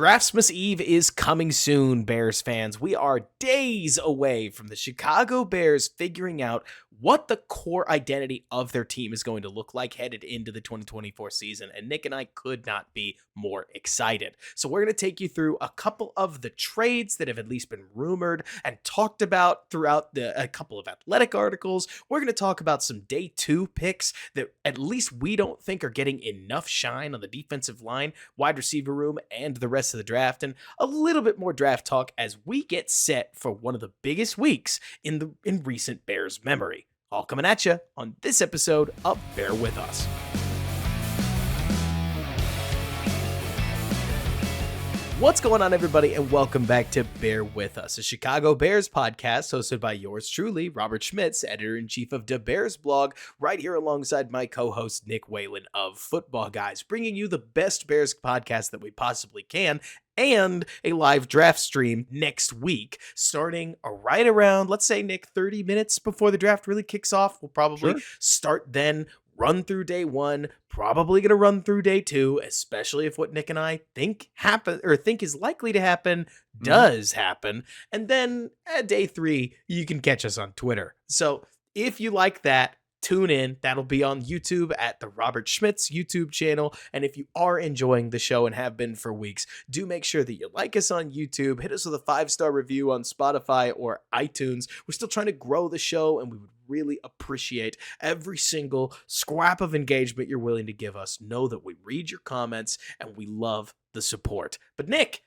Draftsmas Eve is coming soon, Bears fans. We are days away from the Chicago Bears figuring out what the core identity of their team is going to look like headed into the 2024 season, and Nick and I could not be more excited. So we're going to take you through a couple of the trades that have at least been rumored and talked about throughout a couple of athletic articles. We're going to talk about some day two picks that at least we don't think are getting enough shine on the defensive line, wide receiver room, and the rest of the draft, and a little bit more draft talk as we get set for one of the biggest weeks in recent Bears memory. All coming at you on this episode of Bear With Us. What's going on, everybody, and welcome back to Bear With Us, a Chicago Bears podcast hosted by yours truly, Robert Schmitz, editor-in-chief of the Bears blog, right here alongside my co-host Nick Whalen of Football Guys, bringing you the best Bears podcast that we possibly can, and a live draft stream next week, starting right around, let's say, Nick, 30 minutes before the draft really kicks off. We'll probably start then, run through day one, probably going to run through day two, especially if what Nick and I think is likely to happen does happen. And then at day three, you can catch us on Twitter. So if you like that, tune in. That'll be on YouTube at the Robert Schmitz YouTube channel. And if you are enjoying the show and have been for weeks, do make sure that you like us on YouTube, hit us with a 5-star review on Spotify or iTunes. We're still trying to grow the show, and we would really appreciate every single scrap of engagement you're willing to give us. Know that we read your comments and we love the support. But Nick,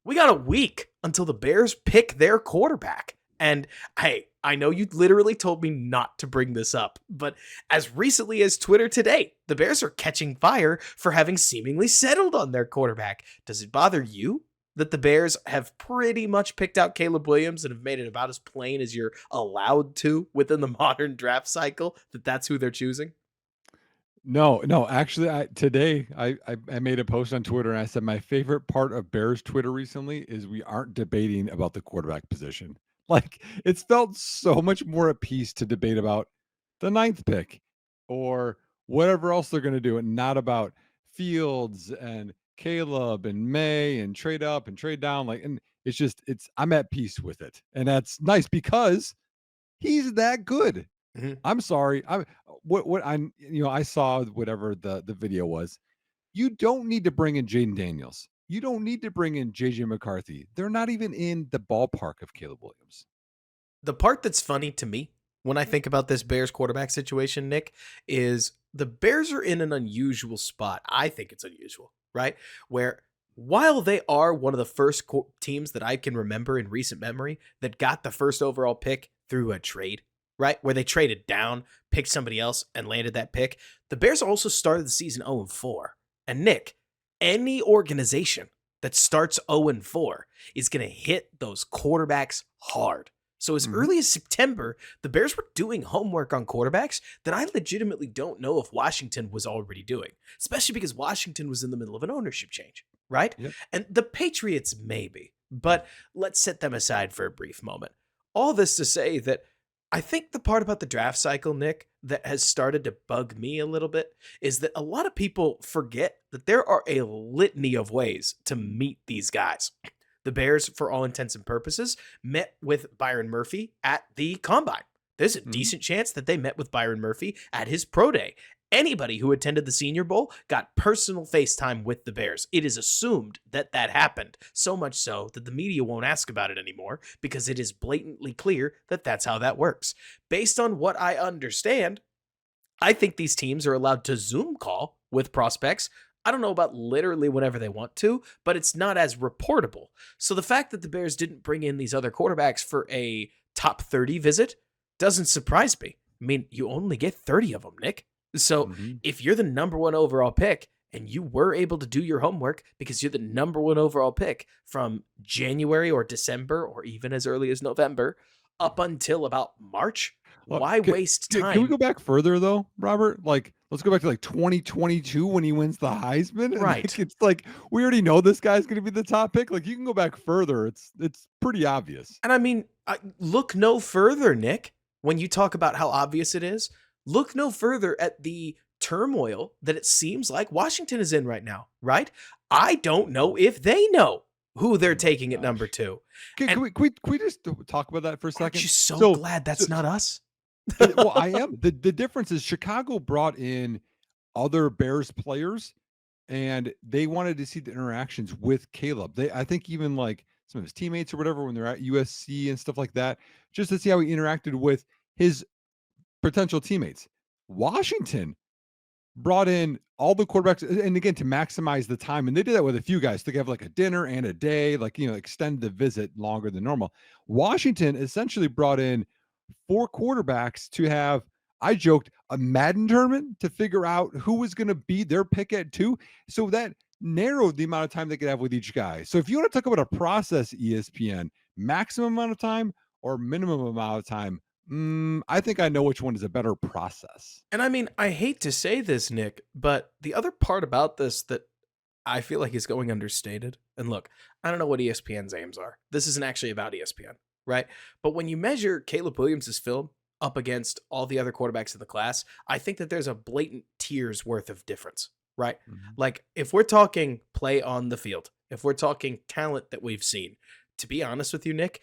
we got a week until the Bears pick their quarterback. And hey, I know you literally told me not to bring this up, but as recently as Twitter today, the Bears are catching fire for having seemingly settled on their quarterback. Does it bother you that the Bears have pretty much picked out Caleb Williams and have made it about as plain as you're allowed to within the modern draft cycle, that that's who they're choosing? No, actually, today I made a post on Twitter and I said my favorite part of Bears Twitter recently is we aren't debating about the quarterback position. Like, it's felt so much more at peace to debate about the 9th pick or whatever else they're going to do, and not about Fields and Caleb and May and trade up and trade down. Like, and I'm at peace with it. And that's nice because he's that good. Mm-hmm. I'm sorry. I saw whatever the video was. You don't need to bring in Jaden Daniels. You don't need to bring in JJ McCarthy. They're not even in the ballpark of Caleb Williams. The part that's funny to me when I think about this Bears quarterback situation, Nick, is the Bears are in an unusual spot. I think it's unusual, right? Where while they are one of the first teams that I can remember in recent memory that got the first overall pick through a trade, right? Where they traded down, picked somebody else, and landed that pick. The Bears also started the season 0-4. And Nick, any organization that starts 0-4 is going to hit those quarterbacks hard. So as early as September, the Bears were doing homework on quarterbacks that I legitimately don't know if Washington was already doing, especially because Washington was in the middle of an ownership change, right? Yep. And the Patriots maybe, but let's set them aside for a brief moment. All this to say that I think the part about the draft cycle, Nick, that has started to bug me a little bit is that a lot of people forget that there are a litany of ways to meet these guys. The Bears, for all intents and purposes, met with Byron Murphy at the Combine. There's a decent chance that they met with Byron Murphy at his pro day. Anybody who attended the Senior Bowl got personal FaceTime with the Bears. It is assumed that that happened, so much so that the media won't ask about it anymore because it is blatantly clear that that's how that works. Based on what I understand, I think these teams are allowed to Zoom call with prospects. I don't know about literally whenever they want to, but it's not as reportable. So the fact that the Bears didn't bring in these other quarterbacks for a top 30 visit doesn't surprise me. I mean, you only get 30 of them, Nick. So if you're the number one overall pick and you were able to do your homework because you're the number one overall pick from January or December or even as early as November up until about March, why waste time? Can we go back further though, Robert? Like, let's go back to like 2022 when he wins the Heisman. Right. It's like, we already know this guy's going to be the top pick. Like, you can go back further. It's pretty obvious. And I mean, look no further, Nick, when you talk about how obvious it is. Look no further at the turmoil that it seems like Washington is in right now, right? I don't know if they know who Oh they're my taking at number gosh. 2. Can, And can we just talk about that for a aren't second? you so So, glad so, that's not us? well, I am. The difference is Chicago brought in other Bears players and they wanted to see the interactions with Caleb. I think even like some of his teammates or whatever when they're at USC and stuff like that, just to see how he interacted with his potential teammates. Washington brought in all the quarterbacks and again to maximize the time, and they did that with a few guys to have like a dinner and a day, like extend the visit longer than normal. Washington essentially brought in four quarterbacks to have, I joked, a Madden tournament to figure out who was going to be their pick at 2. So that narrowed the amount of time they could have with each guy. So if you want to talk about a process, ESPN, maximum amount of time or minimum amount of time, I think I know which one is a better process. And I mean, I hate to say this, Nick, but the other part about this that I feel like is going understated. And look, I don't know what ESPN's aims are. This isn't actually about ESPN, right? But when you measure Caleb Williams' film up against all the other quarterbacks in the class, I think that there's a blatant tiers worth of difference, right? Mhm. Like if we're talking play on the field, if we're talking talent that we've seen, to be honest with you, Nick,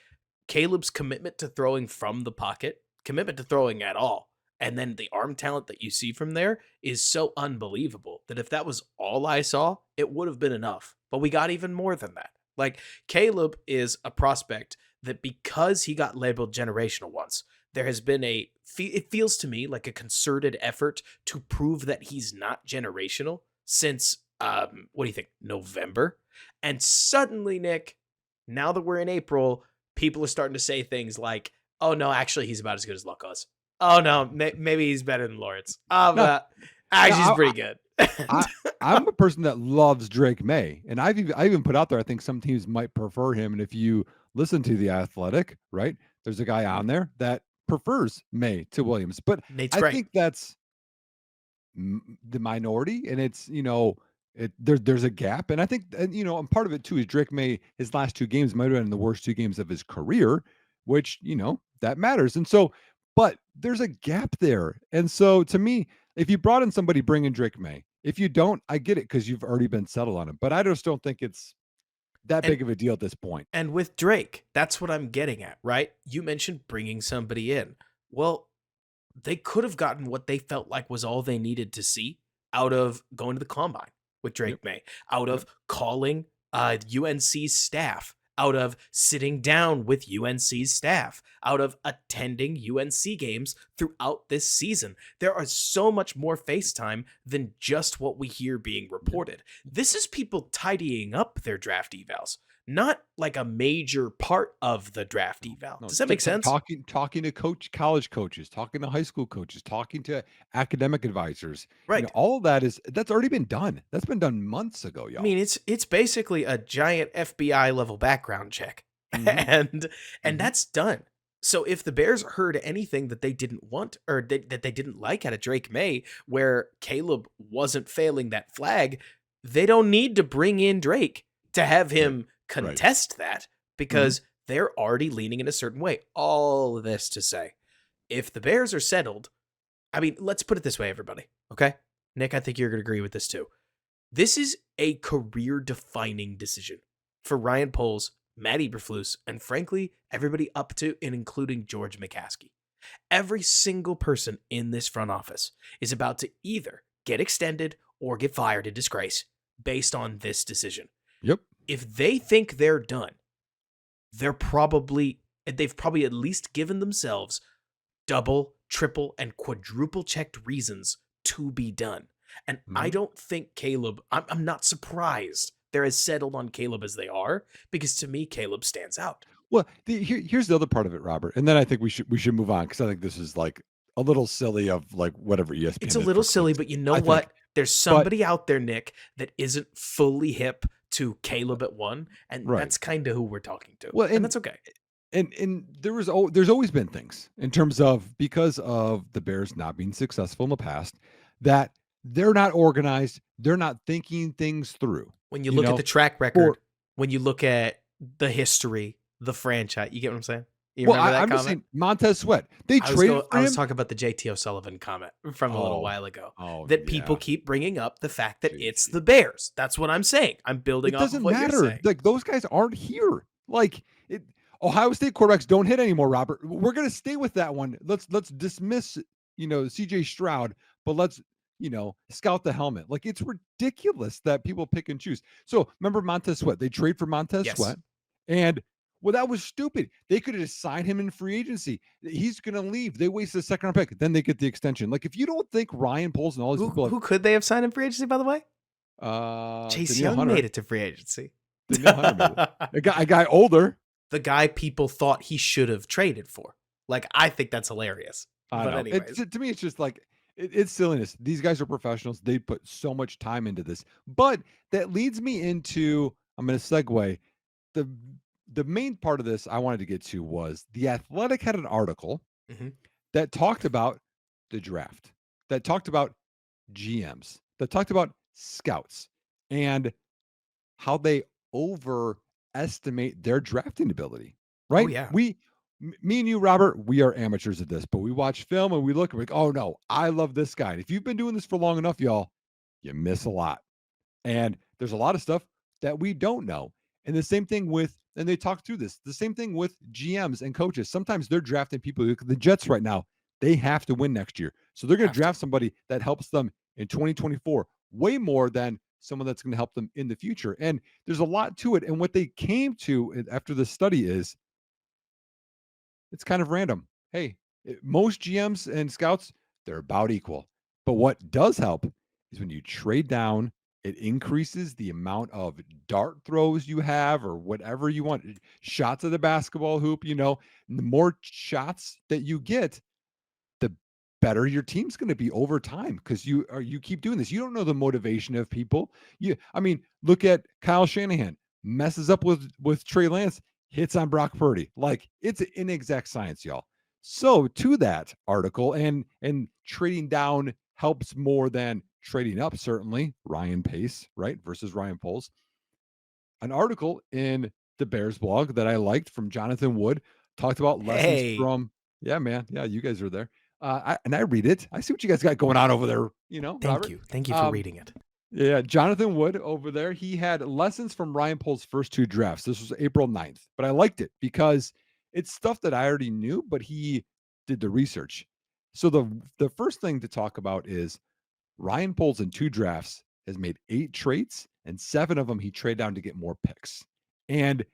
Caleb's commitment to throwing from the pocket, commitment to throwing at all, and then the arm talent that you see from there is so unbelievable that if that was all I saw, it would have been enough. But we got even more than that. Like Caleb is a prospect that because he got labeled generational once, there has been it feels to me like a concerted effort to prove that he's not generational since what do you think, November? And suddenly, Nick, now that we're in April, people are starting to say things like, "Oh no, actually he's about as good as Luck was. Oh no, maybe he's better than Lawrence. No, Actually, he's no, pretty good." I I'm a person that loves Drake May, and I even put out there I think some teams might prefer him. And if you listen to the Athletic, right, there's a guy on there that prefers May to Williams, but Nate's I great. think that's the minority, and it's there's a gap, and I think and part of it too is Drake May his last two games might have been the worst two games of his career, which that matters, and so but there's a gap there, and so to me, if you brought in somebody, bring in Drake May. If you don't, I get it because you've already been settled on him, but I just don't think it's that And big of a deal at this point. and with Drake, that's what I'm getting at, right? You mentioned bringing somebody in. Well, they could have gotten what they felt like was all they needed to see out of going to the combine with Yep, Drake May, out yep. of calling UNC's staff, out of sitting down with UNC's staff, out of attending UNC games throughout this season. There are so much more FaceTime than just what we hear being Yep. reported. This is people tidying up their draft evals, not like a major part of the draft No, eval. no, Does that make sense? talking to college coaches, talking to high school coaches, talking to academic advisors, Right. all of that's already been done. That's been done months ago, I y'all. mean, it's basically a giant FBI level background check. Mhm, And mhm, that's done. So if the Bears heard anything that they didn't want or that they didn't like out of Drake May, where Caleb wasn't failing that flag, they don't need to bring in Drake to have right, him right, contest that mhm, because they're already leaning in a certain way. All of this to say, if the Bears are settled, I mean, let's put it this way, everybody. Okay. Nick, I think you're going to agree with this too. This is a career defining decision for Ryan Poles, Matt Eberflus, and frankly, everybody up to and including George McCaskey. Every single person in this front office is about to either get extended or get fired in disgrace based on this decision. yep, If they think they're done, they've probably at least given themselves double, triple, and quadruple checked reasons to be done. And I mhm. don't think I'm not surprised they're as settled on Caleb as they are because to me, Caleb stands out. Well, here's the other part of it, Robert, and then I think we should move on because I think this is like a little silly of like whatever It's ESPN a did little for silly, clicks. but you know I think, what? There's but somebody out there, Nick, that isn't fully hip to Caleb at one, and right. that's kind of who we're talking to. Well, And that's okay. and there's always been things in terms of because of the Bears not being successful in the past that they're not organized, they're not thinking things through, When you you look at know, the track for record, when you look at the history, the franchise, you get what I'm saying? You Well, remember that I'm just comment? saying Montez Sweat. They traded I for was him. talking about the JT O'Sullivan comment from a little Oh, while ago oh that people yeah, keep bringing up the fact that it's JT. the Bears. That's what I'm saying. I'm building It off of doesn't what you're matter. saying. Like those guys aren't here. Like it, Ohio State quarterbacks don't hit anymore, Robert. We're gonna stay with that one. Let's dismiss, CJ Stroud, but let's, scout the helmet. Like it's ridiculous that people pick and choose. So remember Montez Sweat. They trade for Montez Yes. Sweat. And well, that was stupid. They could have just signed him in free agency. He's gonna leave. They waste the second round pick. Then they get the extension. Like if you don't think Ryan Poles and all these people have Who could they have signed in free agency, by the way? Chase Danielle Young made Hunter. it to free agency. Danielle Hunter made it. A guy older. The guy people thought he should have traded for. Like, I think that's hilarious. I But know. It anyways, to me, it's just like it's silliness. These guys are professionals. They put so much time into this. But that leads me into I'm going to segue. The the main part of this I wanted to get to was the Athletic had an article mhm. that talked about the draft, that talked about GMs, that talked about scouts, and how they overestimate their drafting ability, Oh right? yeah. Me and you, Robert, we are amateurs at this, but we watch film and we look and we're like, oh no, I love this guy. And if you've been doing this for long enough, y'all, you miss a lot. And there's a lot of stuff that we don't know. And the same thing with, and they talk through this, the same thing with GMs and coaches. Sometimes they're drafting people. Look at the Jets right now, they have to win next year. So they're going to Have to. draft somebody that helps them in 2024 way more than someone that's going to help them in the future. And there's a lot to it. And what they came to after the study is it's kind of random. Hey, most GMs and scouts, they're about equal. But what does help is when you trade down, it increases the amount of dart throws you have or whatever you want, shots at the basketball hoop, and the more shots that you get, the better your team's going to be over time because you keep doing this. You don't know the motivation of people. I mean, look at Kyle Shanahan messes up with Trey Lance, hits on Brock Purdy. Like it's an inexact science, y'all. So to that article and trading down helps more than trading up. Certainly, Ryan Pace, right, versus Ryan Poles. An article in the Bears blog that I liked from Jonathan Wood talked about lessons Hey, from, yeah, man. Yeah, you guys are there. I read it. I see what you guys got going on over there, thank Robert. you. Thank you for Um, reading it. yeah, Jonathan Wood over there. He had lessons from Ryan Pohl's first two drafts. This was April 9th, but I liked it because it's stuff that I already knew, but he did the research. So the first thing to talk about is Ryan Poles in two drafts has made 8 trades, and 7 of them he traded down to get more picks. And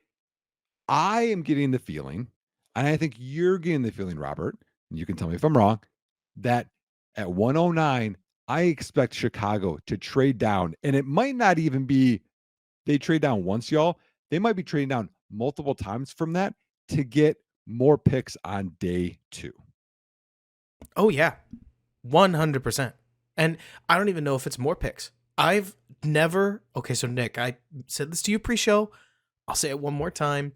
I am getting the feeling, and I think you're getting the feeling, Robert, and you can tell me if I'm wrong, that at 109, I expect Chicago to trade down. And it might not even be they trade down once, y'all. They might be trading down multiple times from that to get more picks on day 2. Oh yeah. 100%. And I don't even know if it's more picks. I've never. Okay, so Nick, I said this to you pre-show. I'll say it one more time.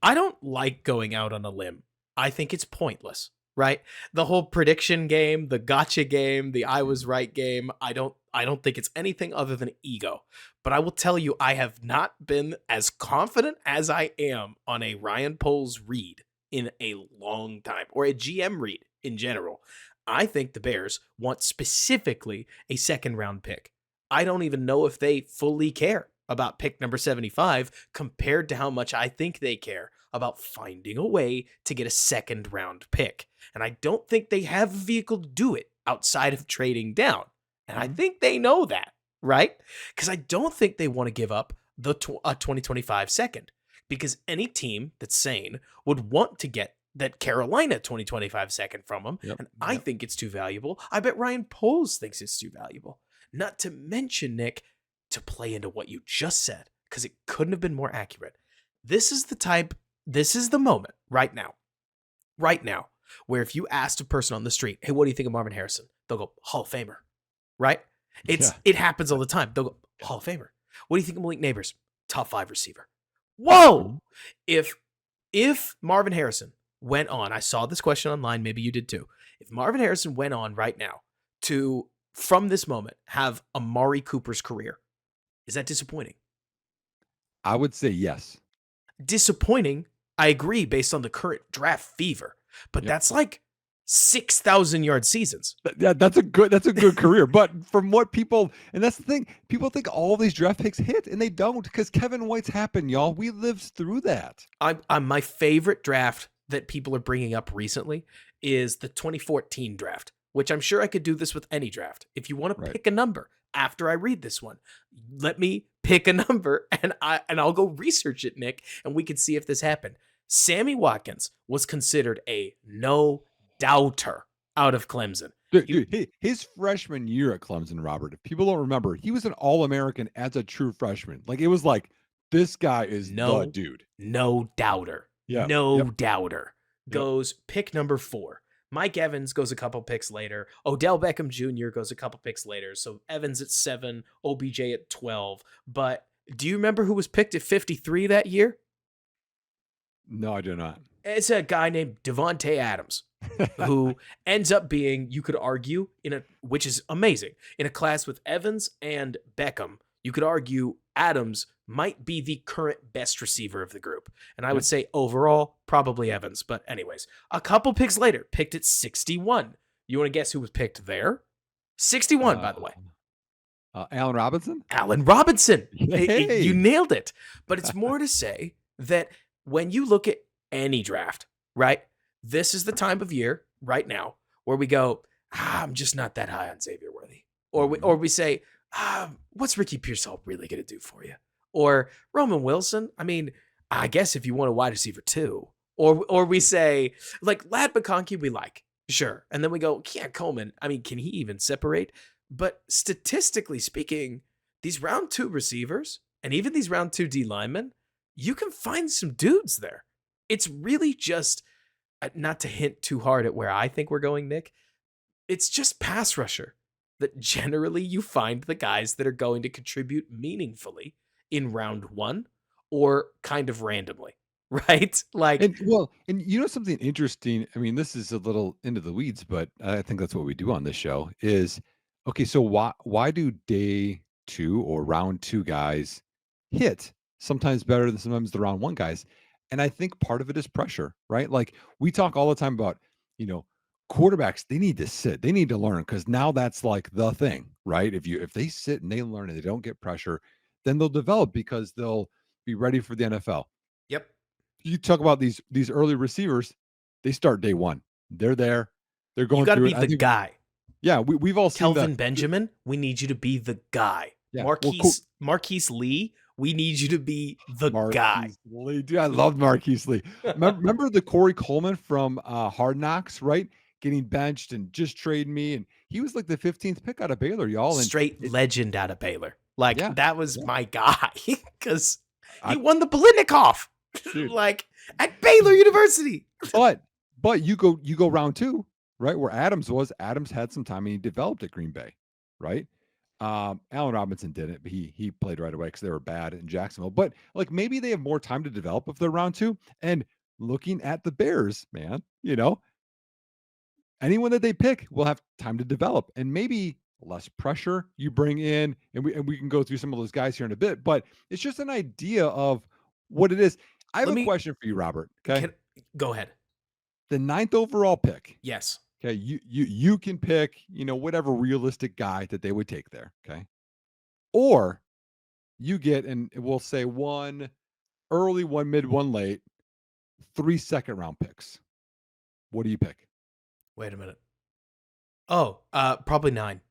I don't like going out on a limb. I think it's pointless, right? The whole prediction game, the gotcha game, the I was right game, I don't think it's anything other than ego. But I will tell you I have not been as confident as I am on a Ryan Poles read in a long time or a GM read in general. I think the Bears want specifically a second round pick. I don't even know if they fully care about pick number 75 compared to how much I think they care about finding a way to get a second round pick. And I don't think they have a vehicle to do it outside of trading down. And I Mhm. think they know that, right? Because I don't think they want to give up a 2025 second. Because any team that's sane would want to get that Carolina 2025 second from them. Yep. And I Yep. think it's too valuable. I bet Ryan Poles thinks it's too valuable. Not to mention, Nick, to play into what you just said, because it couldn't have been more accurate. This is the moment right now, where if you asked a person on the street, hey, what do you think of Marvin Harrison? They'll go, Hall of Famer, right? Yeah. It happens all the time. They'll go, Yeah. Hall of Famer. What do you think of Malik Neighbors? Top 5 receiver. Whoa! Mhm. If if Marvin Harrison went on, I saw this question online, maybe you did too. If Marvin Harrison went on right now to from this moment have Amari Cooper's career, is that disappointing? I would say yes. Disappointing I agree based on the current draft fever, but Yep. that's like 6,000-yard seasons. Yeah, that's a good career. But from what people, and that's the thing, people think all these draft picks hit, and they don't, because Kevin White's happened, y'all. We lived through that. I'm my favorite draft that people are bringing up recently is the 2014 draft, which I'm sure I could do this with any draft. If you want to Right. pick a number after I read this one, let me pick a number and I'll go research it, Nick, and we can see if this happened. Sammy Watkins was considered a no doubter out of Clemson. His freshman year at Clemson, Robert, if people don't remember, he was an All-American as a true freshman. Like, it was like, this guy is the No, dude. no doubter. Yeah. No Yep. doubter. Yep. Goes pick number 4. Mike Evans goes a couple picks later. Odell Beckham Jr. goes a couple picks later. So Evans at 7, OBJ at 12. But do you remember who was picked at 53 that year? No, I do not. It's a guy named Devontae Adams, who ends up being, you could argue, which is amazing, in a class with Evans and Beckham. You could argue Adams might be the current best receiver of the group. And I would say overall, probably Evans. But anyways, a couple picks later, picked at 61. You want to guess who was picked there? 61, by the way. Allen Robinson? Allen Robinson. Hey. You nailed it. But it's more to say that when you look at any draft, right? This is the time of year right now where we go, I'm just not that high on Xavier Worthy. Or we say, what's Ricky Pearsall really going to do for you? Or Roman Wilson. I mean, I guess if you want a wide receiver too. Or we say, like, Lad McConkey we like. Sure. And then we go, Keon Coleman. I mean, can he even separate? But statistically speaking, these round 2 receivers and even these round 2 D linemen, you can find some dudes there. It's really just, not to hint too hard at where I think we're going, Nick, it's just pass rusher that generally you find the guys that are going to contribute meaningfully in round 1 or kind of randomly, right? Like, And you know something interesting? I mean, this is a little into the weeds, but I think that's what we do on this show is, okay, so why do day 2 or round 2 guys hit sometimes better than sometimes the round 1 guys? And I think part of it is pressure, right? Like, we talk all the time about, you know, quarterbacks, they need to sit, they need to learn, because now that's like the thing, right? If they sit and they learn and they don't get pressure, then they'll develop because they'll be ready for the NFL. yep, You talk about these early receivers, they start day 1. They're there. They're you going got to through be it. I the think, guy. yeah, we've all seen Kelvin Benjamin, we need you to be the guy. Yeah, well, cool. Marquise Lee, we need you to be the guy. Marquise Lee. Dude, I love Marquise Lee. Remember the Corey Coleman from Hard Knocks, right? Getting benched and just trading me, and he was like the 15th pick out of Baylor, y'all. And Straight legend out of Baylor. Like, yeah, that was yeah. my guy because he I- won the Politnikoff, Dude. like at Baylor University. But you go round 2, right? Where Adams had some time and he developed at Green Bay, right? Allen Robinson didn't, but he played right away because they were bad in Jacksonville. But like, maybe they have more time to develop if they're round 2. And looking at the Bears, man, you know, anyone that they pick will have time to develop, and maybe less pressure you bring in. And we can go through some of those guys here in a bit, but it's just an idea of what it is. I have a question for you, Robert. Okay. Go ahead. The 9th overall pick. Yes. Okay. You can pick, whatever realistic guy that they would take there. Okay. Or you get, and we'll say one early, one mid, one late, 3 second-round picks. What do you pick? Wait a minute. Oh, probably 9.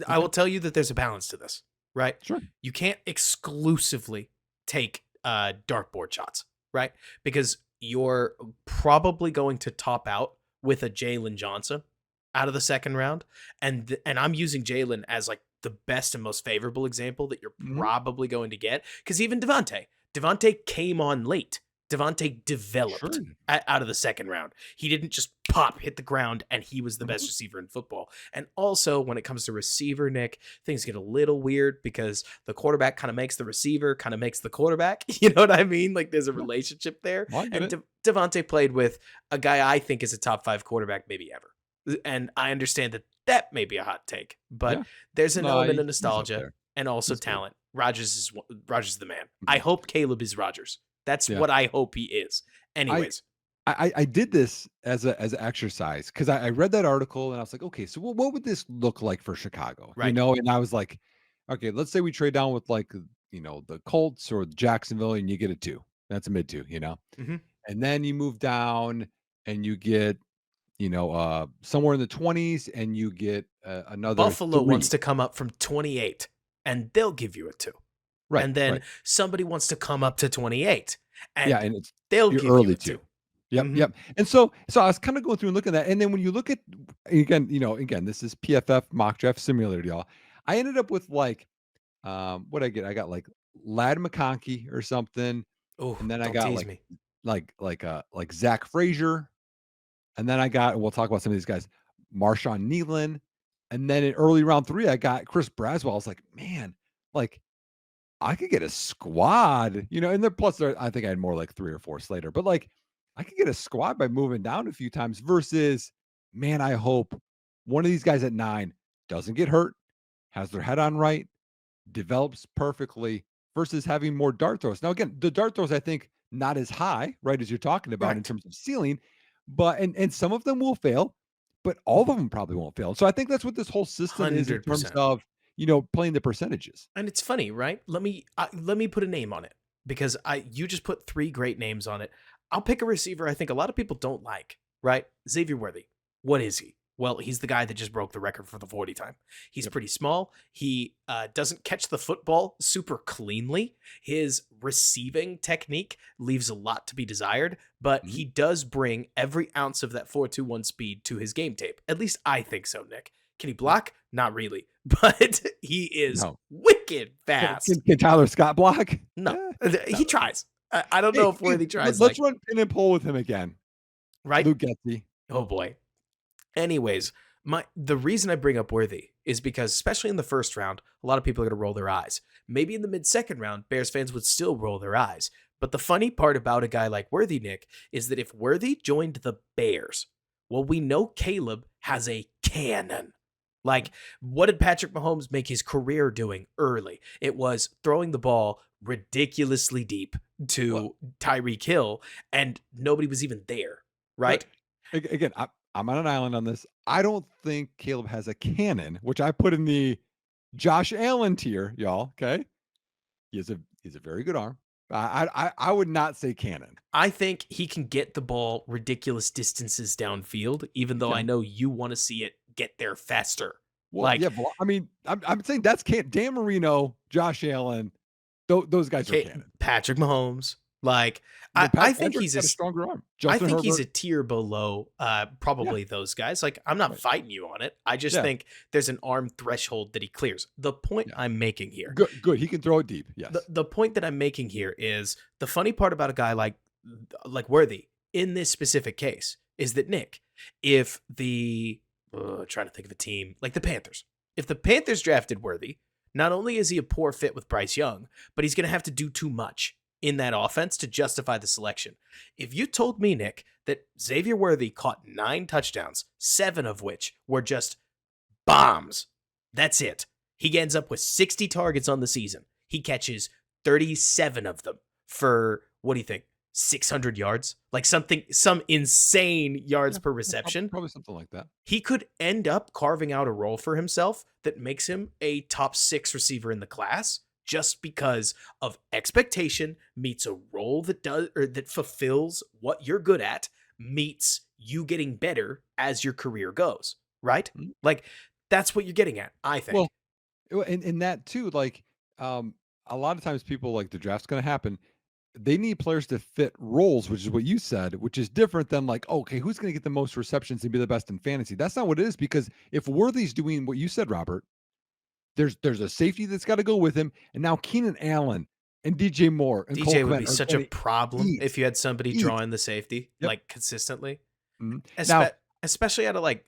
I will tell you that there's a balance to this, right? Sure. You can't exclusively take dartboard shots, right? Because you're probably going to top out with a Jalen Johnson out of the second round. And I'm using Jalen as like the best and most favorable example that you're probably going to get. Because even Devontae came on late. Devontae developed out of the second round. He didn't just hit the ground, and he was the best receiver in football. And also, when it comes to receiver, Nick, things get a little weird because the quarterback kind of makes the receiver, kind of makes the quarterback. You know what I mean? Like, there's a relationship there. And Devontae played with a guy I think is a top 5 quarterback maybe ever. And I understand that may be a hot take, but there's an element of nostalgia and also talent. Rodgers is the man. I hope Caleb is Rodgers. That's Yeah. what I hope he is. I Anyways. I did this as an exercise because I read that article and I was like, okay, so what would this look like for Chicago? You Right. know, and I was like, okay, let's say we trade down with like the Colts or Jacksonville, and you get a two. That's a mid two, Mhm. and then you move down and you get somewhere in the 20s, and you get another Buffalo wants three. to come up from 28 and they'll give you a 2. Right, And then right. somebody wants to come up to 28 Yeah, and and it's they'll your give you early a 2. 2. Yep, Mhm. yep. And so I was kinda going through and looking at that, and then when you look at again, again, this is PFF mock draft simulator, y'all. I ended up with, like, what'd I get? I got, like, Ladd McConkey or something, Oh, and then I don't got, tease like me. like Zach Frazier, and then I got and we'll talk about some of these guys, Marshawn Nealon, and then in early round 3, I got Chris Braswell. I was like, "Man, like, I could get a squad, and then plus I think I had more like 3 or 4 Slater, but like I could get a squad by moving down a few times versus, man, I hope one of these guys at 9 doesn't get hurt, has their head on right, develops perfectly versus having more dart throws. Now, again, the dart throws, I think, not as high, right, as you're talking about in Right. terms of ceiling, but and some of them will fail, but all of Mhm. them probably won't fail. So I think that's what this whole system is in terms 100%. of, playing the percentages. And it's funny, right? Let me put a name on it because I you just put 3 great names on it. I'll pick a receiver I think a lot of people don't like, right? Xavier Worthy. What is he? Well, he's the guy that just broke the record for the 40 time. He's Yep. pretty small. He doesn't catch the football super cleanly. His receiving technique leaves a lot to be desired, but Mhm. he does bring every ounce of that 4.21 speed to his game tape. At least I think so, Nick. Can he Yep. block? Not really, but he is No. wicked Can fast. can Tyler Scott block? No, Not he really. tries. I don't know Hey, if hey, Worthy tries let's like run pin and pull with him again. right. Luke Getsy. Oh boy. Anyways, the reason I bring up Worthy is because especially in the first round, a lot of people are going to roll their eyes. Maybe in the mid second round, Bears fans would still roll their eyes. But the funny part about a guy like Worthy, Nick, is that if Worthy joined the Bears, well, we know Caleb has a cannon. Yep. Like, what did Patrick Mahomes make his career doing early? It was throwing the ball ridiculously deep Well, to Tyreek Hill, and nobody was even there, but right? again, I'm on an island on this. I don't think Caleb has a cannon, which I put in the Josh Allen tier, y'all. Okay, he has a very good arm. I would not say cannon. I think he can get the ball ridiculous distances downfield, even He though I can. know you want to see it get there faster. Well, Like yeah, I mean, I'm saying that's can Dan Marino, Josh Allen, those guys are cannon. Patrick Mahomes. Like But I think Patrick's he's got a stronger arm. I Justin think he's Herbert, a tier below yeah, probably those guys. Like I'm not right, fighting you on it. I just yeah, think there's an arm threshold that he clears. The point yeah. I'm making here Good, good. He can throw it deep. the Yes. the point that I'm making here is the funny part about a guy like Worthy in this specific case is that Nick, if the trying to think of a team like the Panthers, if the Panthers drafted Worthy, not only is he a poor fit with Bryce Young, but he's going to have to do too much in that offense to justify the selection. If you told me, Nick, that Xavier Worthy caught 9 touchdowns, 7 of which were just bombs. That's it. He ends up with 60 targets on the season. He catches 37 of them for what do you think? 600 yards? Like some insane yards Yeah, per yeah, reception. probably something like that. He could end up carving out a role for himself that makes him a top 6 receiver in the class just because of expectation meets a role that does or that fulfills what you're good at meets you getting better as your career goes, right? Mhm. Like that's what you're getting at, I Well, think. and that too, like, um, a lot of times people like the draft's going to happen. They need players to fit roles, which is what you said, which is different than like, okay, who's going to get the most receptions and be the best in fantasy? That's not what it is because if Worthy's doing what you said, Robert, there's a safety that's got to go with him, and now Keenan Allen and DJ Moore and Cole DJ would be Kmet are such a going to problem eat, if you had somebody eat. drawing the safety Yep. like consistently. Mhm. Now, Espe- especially out of like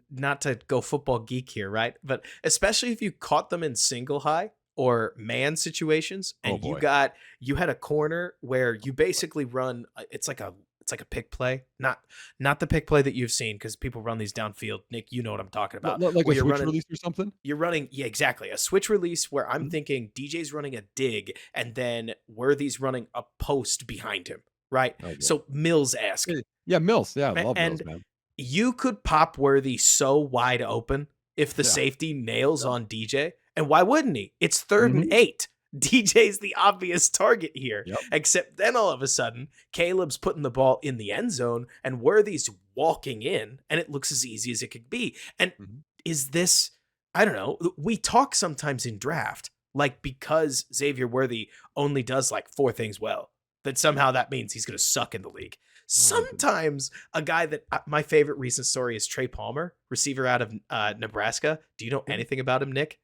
not to go football geek here, right? But especially if you caught them in single high or man situations oh and boy, you had a corner where you basically run it's like It's like a pick play, not the pick play that you've seen because people run these downfield. Nick, you know what I'm talking about. Like Where a switch release or something? you're running, yeah, exactly, a switch release where I'm Mhm. thinking DJ's running a dig and then Worthy's running a post behind him, right? Oh boy. So Mills esque, Yeah, Mills. Yeah, I love Mills, and man. you could pop Worthy so wide open if the Yeah. safety nails Yep. on DJ. And why wouldn't he? It's 3rd and 8. DJ's the obvious target here. Yep. Except then all of a sudden, Caleb's putting the ball in the end zone and Worthy's walking in, and it looks as easy as it could be. And Mhm. is this, I don't know, we talk sometimes in draft, like because Xavier Worthy only does like 4 things well, that somehow that means he's going to suck in the league. Oh, but Sometimes a guy that my favorite recent story is Trey Palmer, receiver out of Nebraska. Do you know yeah. anything about him, Nick?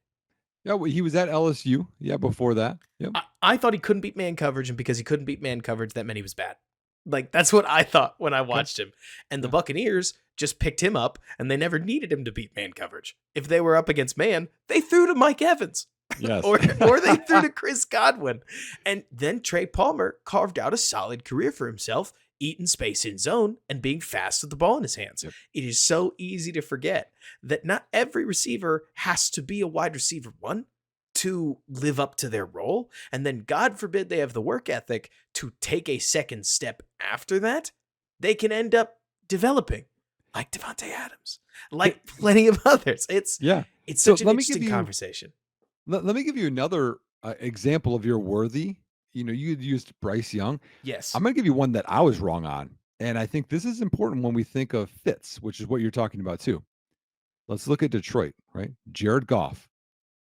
Yeah, well, he was at LSU. Yeah, before that. Yep. I thought he couldn't beat man coverage, and because he couldn't beat man coverage, that meant he was bad. Like that's what I thought when I Okay. watched him. And the Yeah. Buccaneers just picked him up, and they never needed him to beat man coverage. If they were up against man, they threw to Mike Evans. Yes. or they threw to Chris Godwin. And then Trey Palmer carved out a solid career for himself, eating space in zone and being fast with the ball in his hands. Yep. It is so easy to forget that not every receiver has to be a wide receiver one to live up to their role. And then God forbid they have the work ethic to take a second step after that. They can end up developing like Devontae Adams, like plenty of others. Yeah. It's So such an let me give interesting you conversation. let me give you another example of your worthy. You had used Bryce Young. Yes. I'm going to give you one that I was wrong on, and I think this is important when we think of fits, which is what you're talking about too. Let's look at Detroit, right? Jared Goff,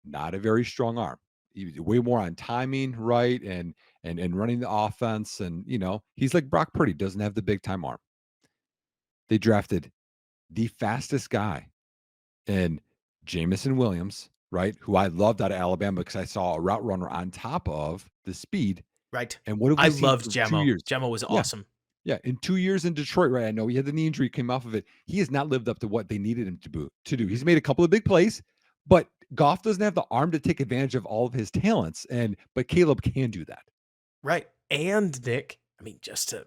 not a very strong arm. Way more on timing, right, and running the offense, and he's like Brock Purdy, doesn't have the big time arm. They drafted the fastest guy in Jamison Williams, right? Who I loved out of Alabama because I saw a route runner on top of the speed. Right. And what have I we seen loved for 2 Gemmo. years? Gemmo was Yeah, awesome. yeah. In 2 years in Detroit, right? I know he had the knee injury, came off of it. He has not lived up to what they needed him to do. He's made a couple of big plays, but Goff doesn't have the arm to take advantage of all of his talents. But Caleb can do that. Right. And Nick, I mean, just to,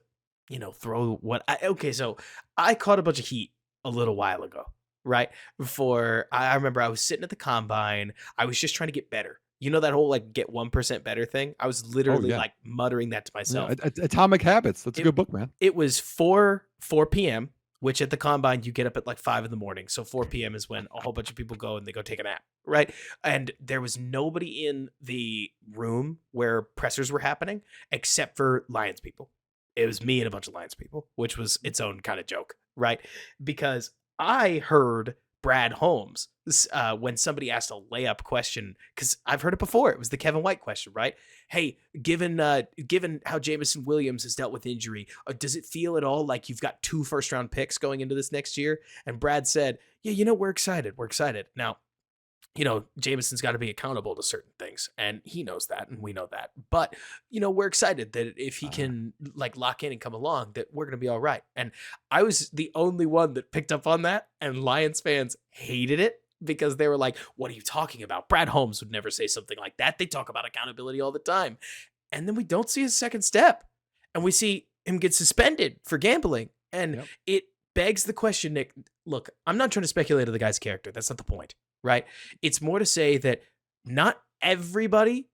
throw what okay, so I caught a bunch of heat a little while ago, right? For I remember I was sitting at the combine, I was just trying to get better. You know that whole like get 1% better thing? I was Oh literally yeah. like muttering that to Yeah. myself. Atomic Habits. That's a It good book, man. it was 4 p.m., which at the combine you get up at like 5 in the morning. So 4 p.m. is when a whole bunch of people go and they go take a nap, right? And there was nobody in the room where pressers were happening except for Lions people. It was me and a bunch of Lions people, which was its own kind of joke, right? Because I heard Brad Holmes when somebody asked a layup question, because I've heard it before. It was the Kevin White question, right? Hey, given how Jamison Williams has dealt with injury, does it feel at all like you've got 2 first-round picks going into this next year? And Brad said, yeah, we're excited. We're excited. Now, Jameson's got to be accountable to certain things, and he knows that, and we know that. But, we're excited that if he Uh, can like lock in and come along, that we're going to be all right. And I was the only one that picked up on that, and Lions fans hated it because they were like, what are you talking about? Brad Holmes would never say something like that. They talk about accountability all the time. And then we don't see his second step, and we see him get suspended for gambling. And yep. it begs the question, Nick. Look, I'm not trying to speculate on the guy's character. That's not the point, right? It's more to say that not everybody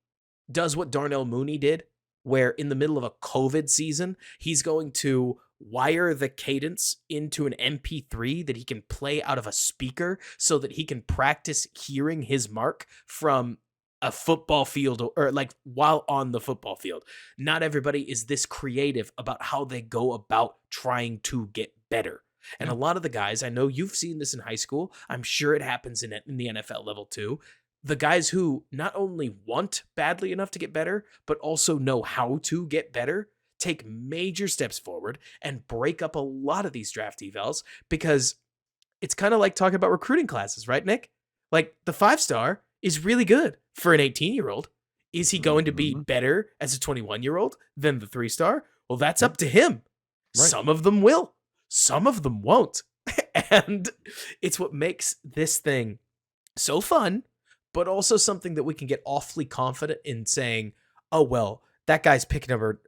does what Darnell Mooney did, where in the middle of a COVID season, he's going to wire the cadence into an MP3 that he can play out of a speaker so that he can practice hearing his mark from a football field or like while on the football field. Not everybody is this creative about how they go about trying to get better. And Yeah. a lot of the guys, I know you've seen this in high school. I'm sure it happens in the NFL level too. The guys who not only want badly enough to get better, but also know how to get better, take major steps forward and break up a lot of these draft evals, because it's kind of like talking about recruiting classes, right, Nick? Like the 5-star is really good for an 18-year-old. Is he going to be Mhm. better as a 21-year-old than the 3-star? Well, that's Yep. up to him. Right. Some of them will, some of them won't. And it's what makes this thing so fun, but also something that we can get awfully confident in saying, oh, well, that guy's pick number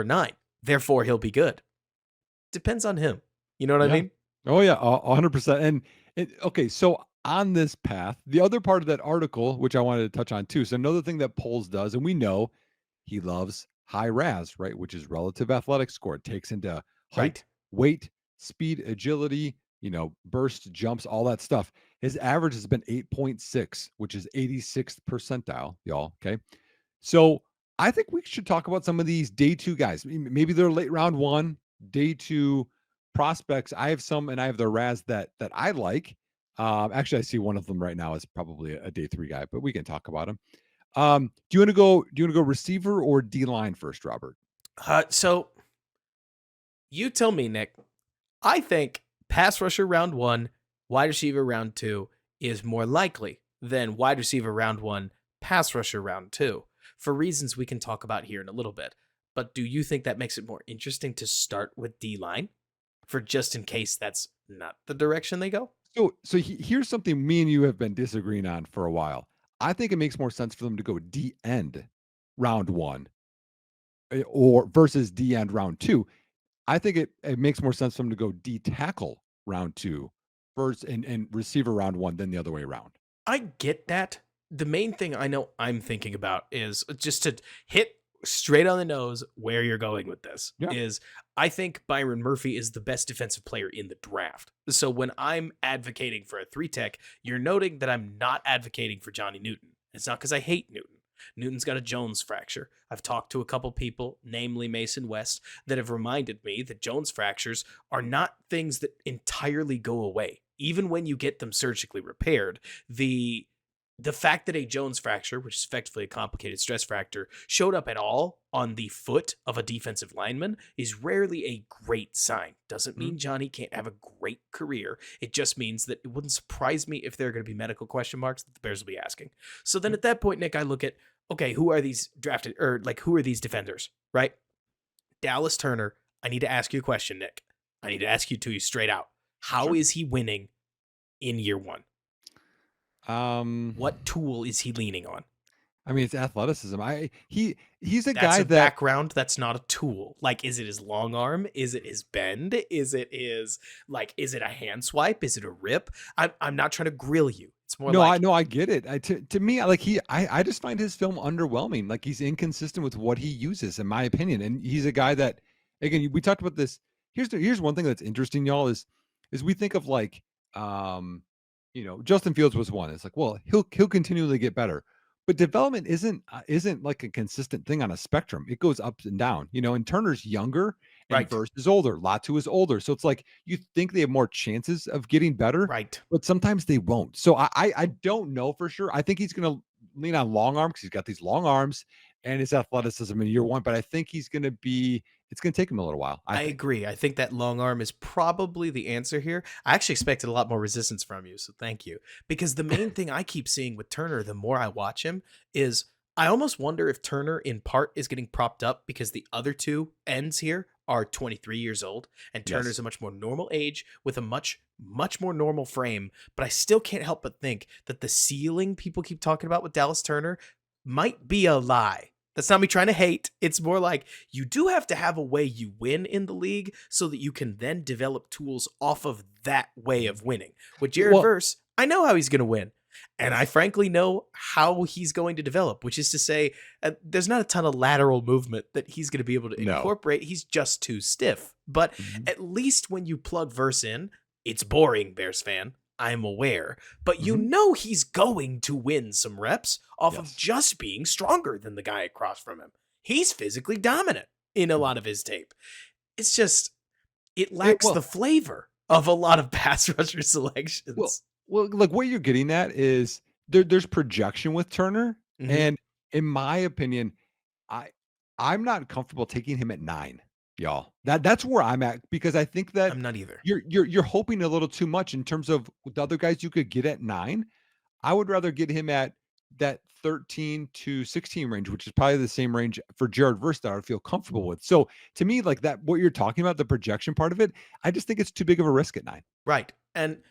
9. Therefore, he'll be good. depends on him. You know what I Yeah. mean? Oh yeah, 100%. And okay, so on this path, the other part of that article, which I wanted to touch on too. So another thing that polls does, and we know he loves high RAS, right, which is relative athletic score. It takes into height, Right. weight, speed, agility, burst, jumps, all that stuff. His average has been 8.6, which is 86th percentile, y'all. Okay. So I think we should talk about some of these day two guys. Maybe they're late round one, day two prospects. I have some, and I have the Raz that I like. Actually, I see one of them right now is probably a day three guy, but we can talk about him. Do you want to go? Do you want to go receiver or D line first, Robert? So you tell me, Nick. I think pass rusher round one, wide receiver round two is more likely than wide receiver round one, pass rusher round two, for reasons we can talk about here in a little bit. But do you think that makes it more interesting to start with D line for just in case that's not the direction they go? So here's something me and you have been disagreeing on for a while. I think it makes more sense for them to go D end round one or versus D end round two. I think it makes more sense for them to go D tackle round two first and receiver round one than the other way around. I get that. The main thing I know I'm thinking about is just to hit straight on the nose where you're going with this Yeah. is I think Byron Murphy is the best defensive player in the draft. So when I'm advocating for a three tech, you're noting that I'm not advocating for Johnny Newton. It's not because I hate Newton. Newton's got a Jones fracture. I've talked to a couple people, namely Mason West, that have reminded me that Jones fractures are not things that entirely go away. Even when you get them surgically repaired, the the fact that a Jones fracture, which is effectively a complicated stress fracture, showed up at all on the foot of a defensive lineman is rarely a great sign. Doesn't Mhm. mean Johnny can't have a great career. It just means that it wouldn't surprise me if there are going to be medical question marks that the Bears will be asking. So then at that point, Nick, I look at, okay, who are these drafted, or like, who are these defenders, right? Dallas Turner, I need to ask you a question, Nick. I need to ask you to straight out. How Sure. is he winning in year one? Um, What tool is he leaning on? I mean, it's athleticism. He's a That's guy a that background. That's not a tool. Like, is it his long arm? Is it his bend? Is it his, like, is it a hand swipe? Is it a rip? I'm not trying to grill you. It's more no, I like, know I get it. To me, I just find his film underwhelming. Like he's inconsistent with what he uses, in my opinion. And he's a guy that, again, we talked about this. Here's one thing that's interesting, y'all, is we think of like, um, Justin Fields was one. It's like, well, he'll continually get better, but development isn't like a consistent thing on a spectrum. It goes up and down. And Turner's younger, and right, Verse is older. Latu is older, so it's like you think they have more chances of getting better, right. but sometimes they won't. So I don't know for sure. I think he's going to lean on long arm because he's got these long arms and his athleticism in year one. But I think he's going to be. It's going to take him a little while. I I think. agree. I think that long arm is probably the answer here. I actually expected a lot more resistance from you, so thank you. Because the main thing I keep seeing with Turner, the more I watch him, is I almost wonder if Turner, in part, is getting propped up because the other two ends here are 23 years old, and Turner's Yes. a much more normal age with a much, much more normal frame. But I still can't help but think that the ceiling people keep talking about with Dallas Turner might be a lie. That's not me trying to hate. It's more like you do have to have a way you win in the league so that you can then develop tools off of that way of winning. With Jared Well, Verse, I know how he's going to win. And I frankly know how he's going to develop, which is to say, there's not a ton of lateral movement that he's going to be able to no. incorporate. He's just too stiff. But Mhm. at least when you plug Verse in, it's boring, Bears fan. I'm aware. But you Mhm. know he's going to win some reps off of Yes. just being stronger than the guy across from him. He's physically dominant in a Mhm. lot of his tape. It's just, it It lacks well, the flavor of a lot of pass rusher well, selections. look, what you're getting at is there's projection with Turner, Hmm. and in my opinion, I I'm not comfortable taking him at 9, y'all. That's where I'm at because I think that I'm not either. you're hoping a little too much in terms of the other guys you could get at 9. I would rather get him at that 13 to 16 range, which is probably the same range for Jared Verse that I would feel comfortable with. So to me, like that, what you're talking about, the projection part of it, I just think it's too big of a risk at 9. Right. And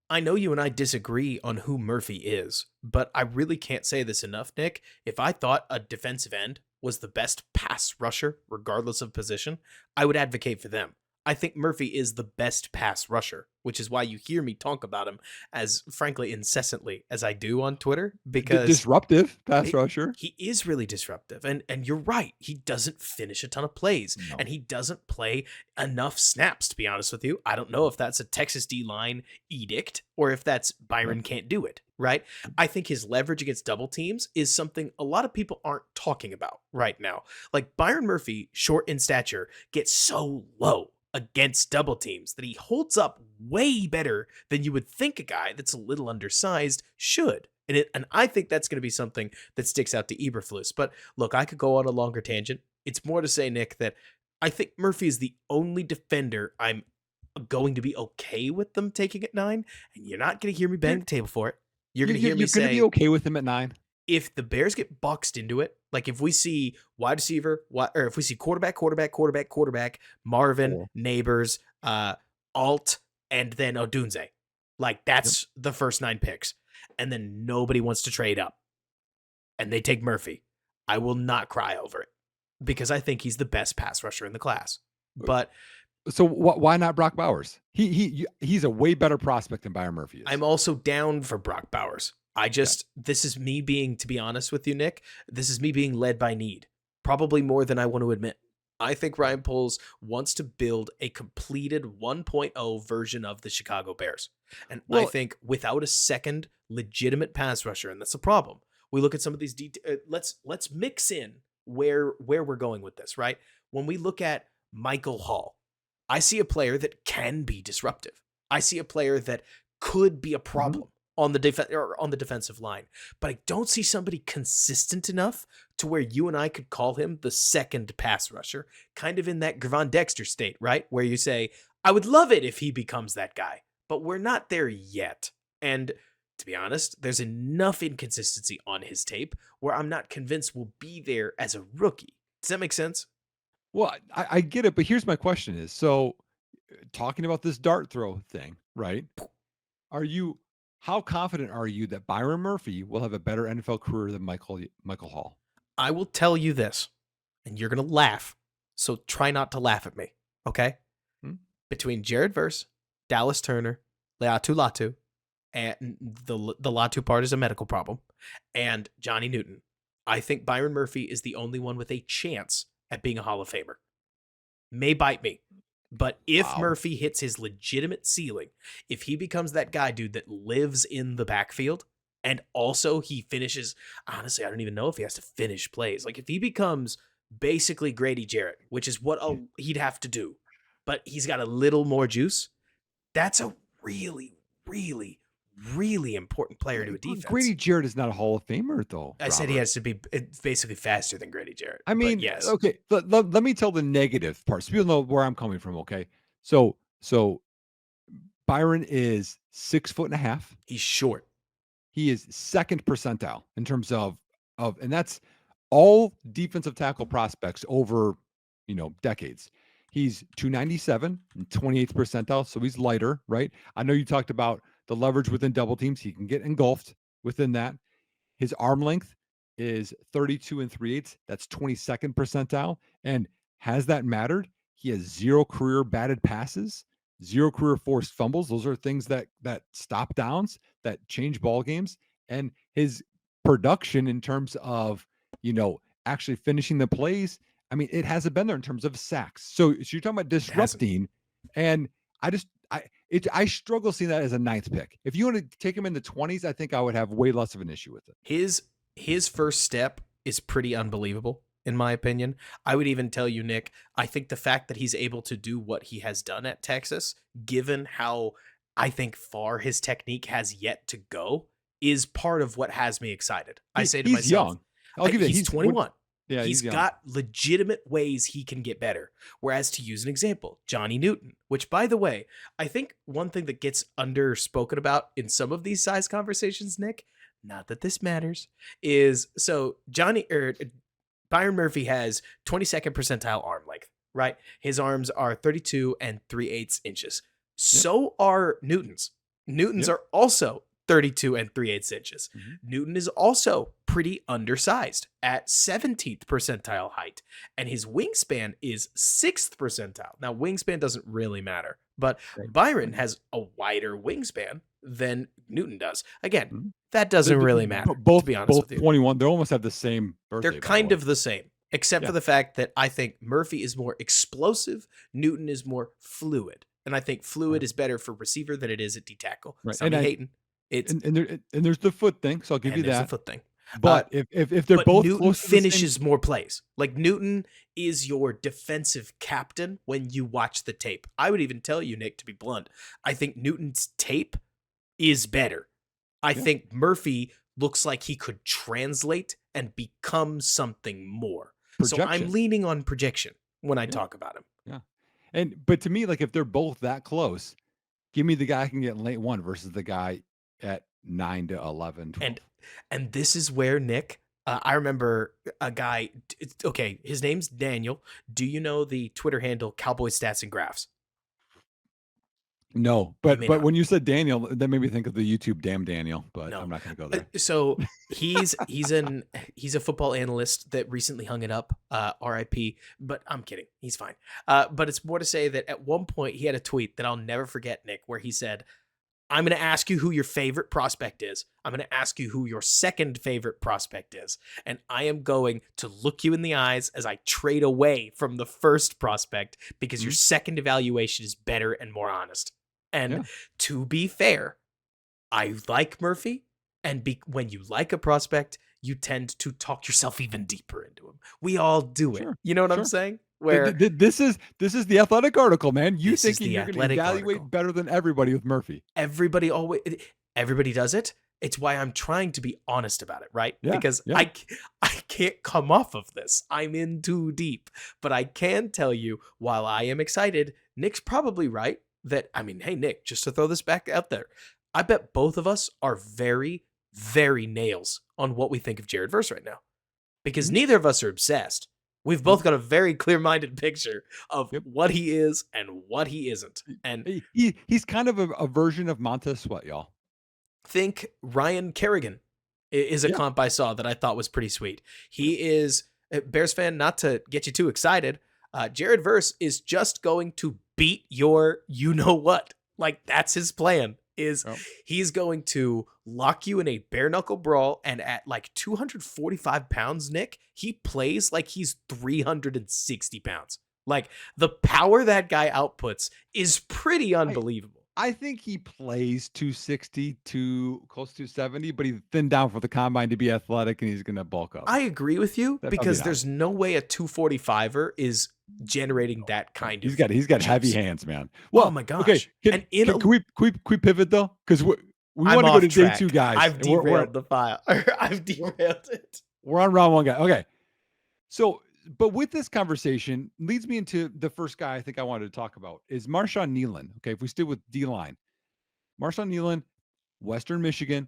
I know you and I disagree on who Murphy is, but I really can't say this enough, Nick. If I thought a defensive end was the best pass rusher, regardless of position, I would advocate for them. I think Murphy is the best pass rusher, which is why you hear me talk about him as frankly incessantly as I do on Twitter, because Disruptive pass He rusher. he is really disruptive, and you're right. He doesn't finish a ton of plays, and No. he doesn't play enough snaps. To be honest with you, I don't know if that's a Texas D line edict or if that's Yep. Byron can't do it. Right? I think his leverage against double teams is something a lot of people aren't talking about right now. Like Byron Murphy, short in stature, gets so low against double teams that he holds up way better than you would think a guy that's a little undersized should. And I think that's going to be something that sticks out to Eberflus. But look, I could go on a longer tangent. It's more to say, Nick, that I think Murphy is the only defender I'm going to be okay with them taking at 9. And you're not going to hear me bang You're the table for it. You're going to hear me you're gonna be say, okay with him at 9? if the Bears get boxed into it, like if we see wide receiver, or if we see quarterback, Marvin, Or Neighbors, Alt, and then Odunze, like yep. that's the first 9 picks. And then nobody wants to trade up and they take Murphy, I will not cry over it because I think he's the best pass rusher in the class. But So why not Brock Bowers? He's a way better prospect than Byron Murphy is. I'm also down for Brock Bowers. This is me being, to be honest with you, Nick, this is me being led by need, probably more than I want to admit. I think Ryan Poles wants to build a completed 1.0 version of the Chicago Bears. And I think without a second legitimate pass rusher, and that's a problem. We look at some of these let's mix in where we're going with this, right? When we look at Michael Hall, I see a player that can be disruptive. I see a player that could be a problem on the defensive line, but I don't see somebody consistent enough to where you and I could call him the second pass rusher, kind of in that Gavon Dexter state, right? Where you say, I would love it if he becomes that guy, but we're not there yet. And to be honest, there's enough inconsistency on his tape where I'm not convinced we'll be there as a rookie. Does that make sense? Well, I get it, but here's my question is, so talking about this dart throw thing, right? How confident are you that Byron Murphy will have a better NFL career than Michael Hall? I will tell you this, and you're going to laugh, so try not to laugh at me, okay? Between Jared Verse, Dallas Turner, Leatu Latu, and the Latu part is a medical problem, and Johnny Newton, I think Byron Murphy is the only one with a chance at being a Hall of Famer. May bite me. But if Murphy hits his legitimate ceiling, if he becomes that guy, dude, that lives in the backfield, and also he finishes, honestly, I don't even know if he has to finish plays. Like if he becomes basically Grady Jarrett, which is what he'd have to do, but he's got a little more juice, that's a really, really, really important player to a defense. Grady Jarrett is not a Hall of Famer, though. I said he has to be basically faster than Grady Jarrett. I mean, yes. Okay, let me tell the negative part so people know where I'm coming from, okay? So Byron is 6'1.5". He's short. He is second percentile in terms of and that's all defensive tackle prospects over, decades. He's 297 and 28th percentile, so he's lighter, right? I know you talked about the leverage within double teams. He can get engulfed within that. His arm length is 32 and 3/8. That's 22nd percentile. And has that mattered? He has 0 career batted passes, 0 career forced fumbles. Those are things that stop downs, that change ball games. And his production in terms of, actually finishing the plays, I mean, it hasn't been there in terms of sacks. So you're talking about disrupting, and I struggle seeing that as a 9th pick. If you want to take him in the 20s, I think I would have way less of an issue with it. His first step is pretty unbelievable, in my opinion. I would even tell you, Nick, I think the fact that he's able to do what he has done at Texas, given how I think far his technique has yet to go, is part of what has me excited. I say to myself, he's young. I'll give you that. He's 21. Yeah, he's got legitimate ways he can get better. Whereas, to use an example, Johnny Newton, which, by the way, I think one thing that gets underspoken about in some of these size conversations, Nick, not that this matters, is so Byron Murphy has 22nd percentile arm length, right? His arms are 32 and 3/8 inches. So are Newton's. Newton's are also 32 and 3/8 inches. Mm-hmm. Newton is also pretty undersized at 17th percentile height, and his wingspan is 6th percentile. Now, wingspan doesn't really matter, but Right. Byron Right. has a wider wingspan than Newton does. Again, Mhm. that doesn't really matter, to be honest Both with you. 21. They almost have the same They're birthday, by the kind way. of the same, except Yeah. for the fact that I think Murphy is more explosive, Newton is more fluid. And I think fluid Right. is better for receiver than it is at D tackle. Right. It's not me hating. It's And there's the foot thing, so I'll give you and there's the that. foot thing. But if they're But both Newton close to the same, finishes more plays. Like Newton is your defensive captain when you watch the tape. I would even tell you, Nick, to be blunt, I think Newton's tape is better. I Yeah. think Murphy looks like he could translate and become something more. So I'm projection. leaning on projection when I Yeah. talk about him. Yeah. But to me, like if they're both that close, give me the guy I can get in late one versus the guy at 9 to 11, 12. And this is where Nick, I remember a guy. Okay, his name's Daniel. Do you know the Twitter handle Cowboy Stats and Graphs? No, You may but not. when you said Daniel, that made me think of the YouTube Damn Daniel, but No. I'm not going to go there. So he's a football analyst that recently hung it up. R.I.P. But I'm kidding. He's fine. But it's more to say that at one point he had a tweet that I'll never forget, Nick, where he said, I'm going to ask you who your favorite prospect is. I'm going to ask you who your second favorite prospect is. And I am going to look you in the eyes as I trade away from the first prospect because your second evaluation is better and more honest. And Yeah. to be fair, I like Murphy. And when you like a prospect, you tend to talk yourself even deeper into him. We all do it. Sure, You know what I'm sure. saying? Where This is the Athletic article, man. You This is thinking the you're going to Athletic evaluate article. better than everybody with Murphy? everybody does it. It's why I'm trying to be honest about it, right? Yeah, Because yeah. I can't come off of this. I'm in too deep. But I can tell you, while I am excited, Nick's probably right that, I mean, hey, Nick, just to throw this back out there, I bet both of us are very, very nails on what we think of Jared Verse right now. Because neither of us are obsessed. We've both got a very clear-minded picture of what he is and what he isn't. And He's kind of a version of Montez Sweat, y'all. think Ryan Kerrigan is a comp I saw that I thought was pretty sweet. He is, Bears fan, not to get you too excited, Jared Verse is just going to beat your you-know-what. Like, that's his plan. He's going to lock you in a bare knuckle brawl, and at like 245 pounds, Nick, he plays like he's 360 pounds. Like, the power that guy outputs is pretty unbelievable. I think he plays 260 to close to 270, but he's thinned down for the combine to be athletic, and he's going to bulk up. I agree with you That'd because be there's no way a 245er is generating that kind of. He's got heavy hands, man. Well, oh my gosh! Okay, can we pivot though? Because we want to go to day two, guys. I've derailed the file. I've derailed it. We're on round one, guy. Okay, so but with this conversation leads me into the first guy I think I wanted to talk about is Marshawn Nealon. Okay, if we stick with D-line, Marshawn Nealon, Western Michigan,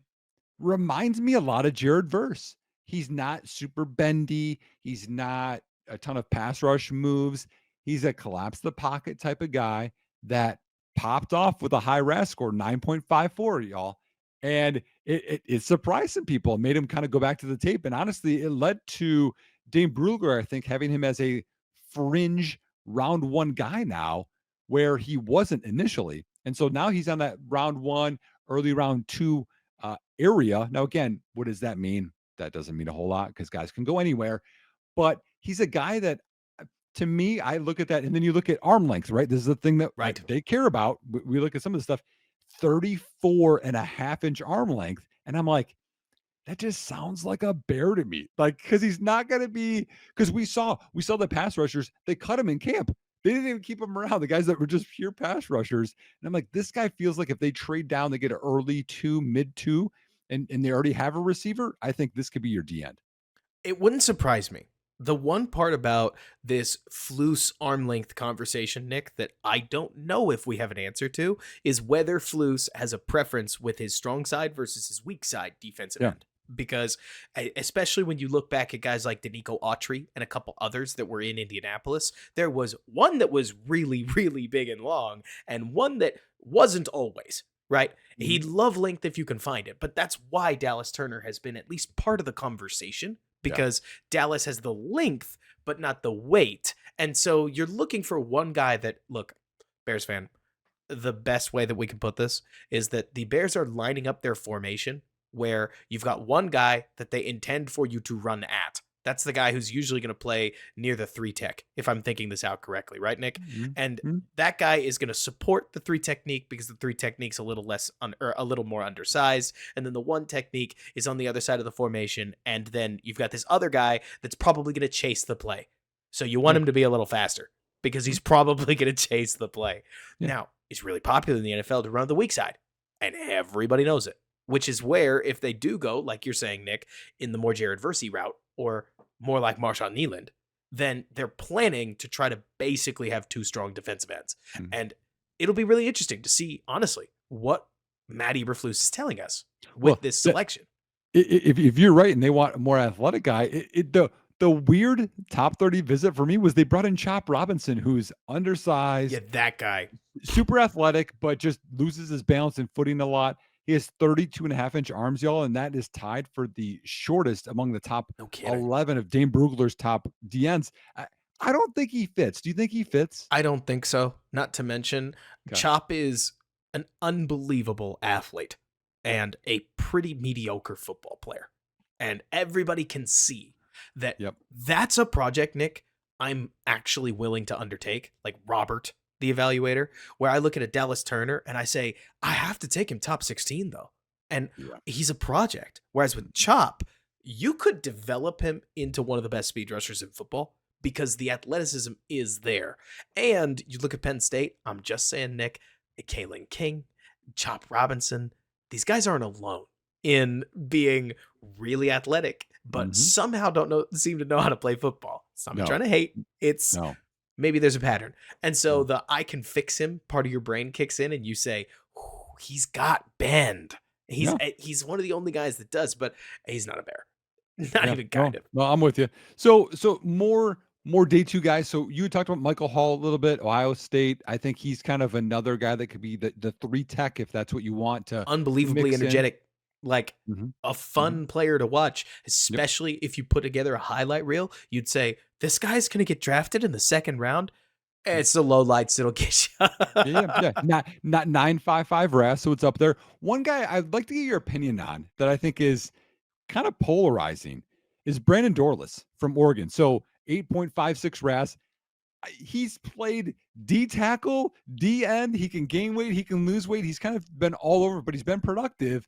reminds me a lot of Jared Verse. He's not super bendy. He's not a ton of pass rush moves. He's a collapse the pocket type of guy that popped off with a high RAS score, 9.54, y'all. And it surprised some people, made him kind of go back to the tape. And honestly, it led to Dane Brugler, I think, having him as a fringe round one guy now, where he wasn't initially. And so now he's on that round one, early round two area. Now, again, what does that mean? That doesn't mean a whole lot because guys can go anywhere. But he's a guy that, to me, I look at that. And then you look at arm length, right? This is the thing that they care about. We look at some of the stuff, 34.5-inch arm length. And I'm like, that just sounds like a bear to me. Like, because he's not going to be, because we saw the pass rushers, they cut him in camp. They didn't even keep him around. The guys that were just pure pass rushers. And I'm like, this guy feels like if they trade down, they get an early 2, mid 2, and they already have a receiver. I think this could be your D end. It wouldn't surprise me. The one part about this Flus arm length conversation, Nick, that I don't know if we have an answer to is whether Flus has a preference with his strong side versus his weak side defensive end. Because especially when you look back at guys like Danico Autry and a couple others that were in Indianapolis, there was one that was really, really big and long and one that wasn't always. right? Mhm. He'd love length if you can find it, but that's why Dallas Turner has been at least part of the conversation Yeah. because Dallas has the length, but not the weight. And so you're looking for one guy that, look, Bears fan, the best way that we can put this is that the Bears are lining up their formation where you've got one guy that they intend for you to run at. That's the guy who's usually going to play near the three tech, if I'm thinking this out correctly, right, Nick? Mhm. And Mhm. that guy is going to support the three technique because the three technique's a little less or a little more undersized, and then the one technique is on the other side of the formation, and then you've got this other guy that's probably going to chase the play. So you want Yeah. him to be a little faster because Mhm. he's probably going to chase the play. Yeah. Now, it's really popular in the NFL to run the weak side, and everybody knows it, which is where, if they do go, like you're saying, Nick, in the more Jared Versey route or more like Marshawn Nealand, then they're planning to try to basically have two strong defensive ends. Mhm. And it'll be really interesting to see, honestly, what Matt Eberflus is telling us Well, with this that selection. if you're right and they want a more athletic guy, the weird top 30 visit for me was they brought in Chop Robinson, who's Yeah, undersized, that guy. super athletic, but just loses his balance and footing a lot. He has 32.5-inch arms, y'all, and that is tied for the shortest among the top No kidding. 11 of Dane Brugler's top DNs. I don't think he fits. Do you think he fits? I don't think so. Not to mention, Okay. Chop is an unbelievable athlete and a pretty mediocre football player. And everybody can see that Yep. that's a project, Nick, I'm actually willing to undertake, like Robert, the evaluator, where I look at a Dallas Turner and I say, I have to take him top 16, though. And Yeah. he's a project. Whereas with Chop, you could develop him into one of the best speed rushers in football because the athleticism is there. And you look at Penn State, I'm just saying, Nick, Kalen King, Chop Robinson, these guys aren't alone in being really athletic, but Mhm. somehow don't know seem to know how to play football. It's not me No. trying to hate. It's No. maybe there's a pattern. And so No. the I can fix him part of your brain kicks in and you say, he's got bend. Yeah. He's one of the only guys that does, but he's not a bear. Not Yeah. even No. kind of. No, I'm with you. So more day two guys. So you talked about Michael Hall a little bit, Ohio State. I think he's kind of another guy that could be the three tech if that's what you want to Unbelievably mix in. energetic, like Mhm. a Mhm. fun player to watch, Yep. especially if you put together a highlight reel. You'd say, this guy's going to get drafted in the second round. Mhm. It's the low lights that'll get you. Yeah, yeah, yeah. Not 9.55 RAS, so it's up there. One guy I'd like to get your opinion on that I think is kind of polarizing is Brandon Dorless from Oregon. So 8.56 RAS. He's played D tackle, D end. He can gain weight, he can lose weight. He's kind of been all over, but he's been productive.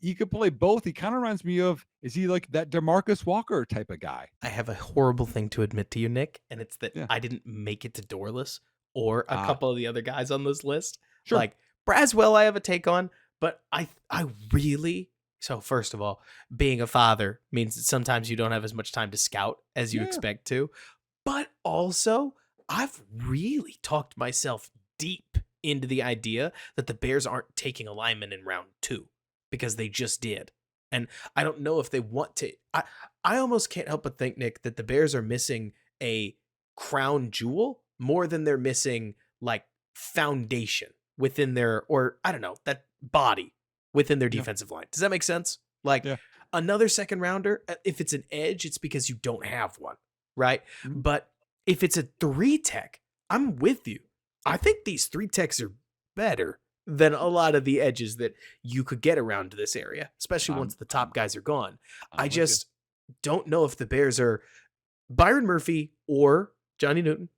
He could play both. He kind of reminds me of, is he like that DeMarcus Walker type of guy? I have a horrible thing to admit to you, Nick, and it's that Yeah. I didn't make it to Doorless or a Ah, couple of the other guys on this list. sure. Like Braswell, I have a take on, but I really so first of all, being a father means that sometimes you don't have as much time to scout as you Yeah. expect to. But also, I've really talked myself deep into the idea that the Bears aren't taking a lineman in round 2 because they just did. And I don't know if they want to. I almost can't help but think, Nick, that the Bears are missing a crown jewel more than they're missing like foundation within their, or I don't know, that body within their Yeah. defensive line. Does that make sense? Like Yeah. another second rounder, if it's an edge, it's because you don't have one, right? Mhm. But if it's a three tech, I'm with you. I think these three techs are better than a lot of the edges that you could get around to this area, especially once I'm the I'm top guys are gone. I I'm with you. just don't know if the Bears are Byron Murphy or Johnny Newton.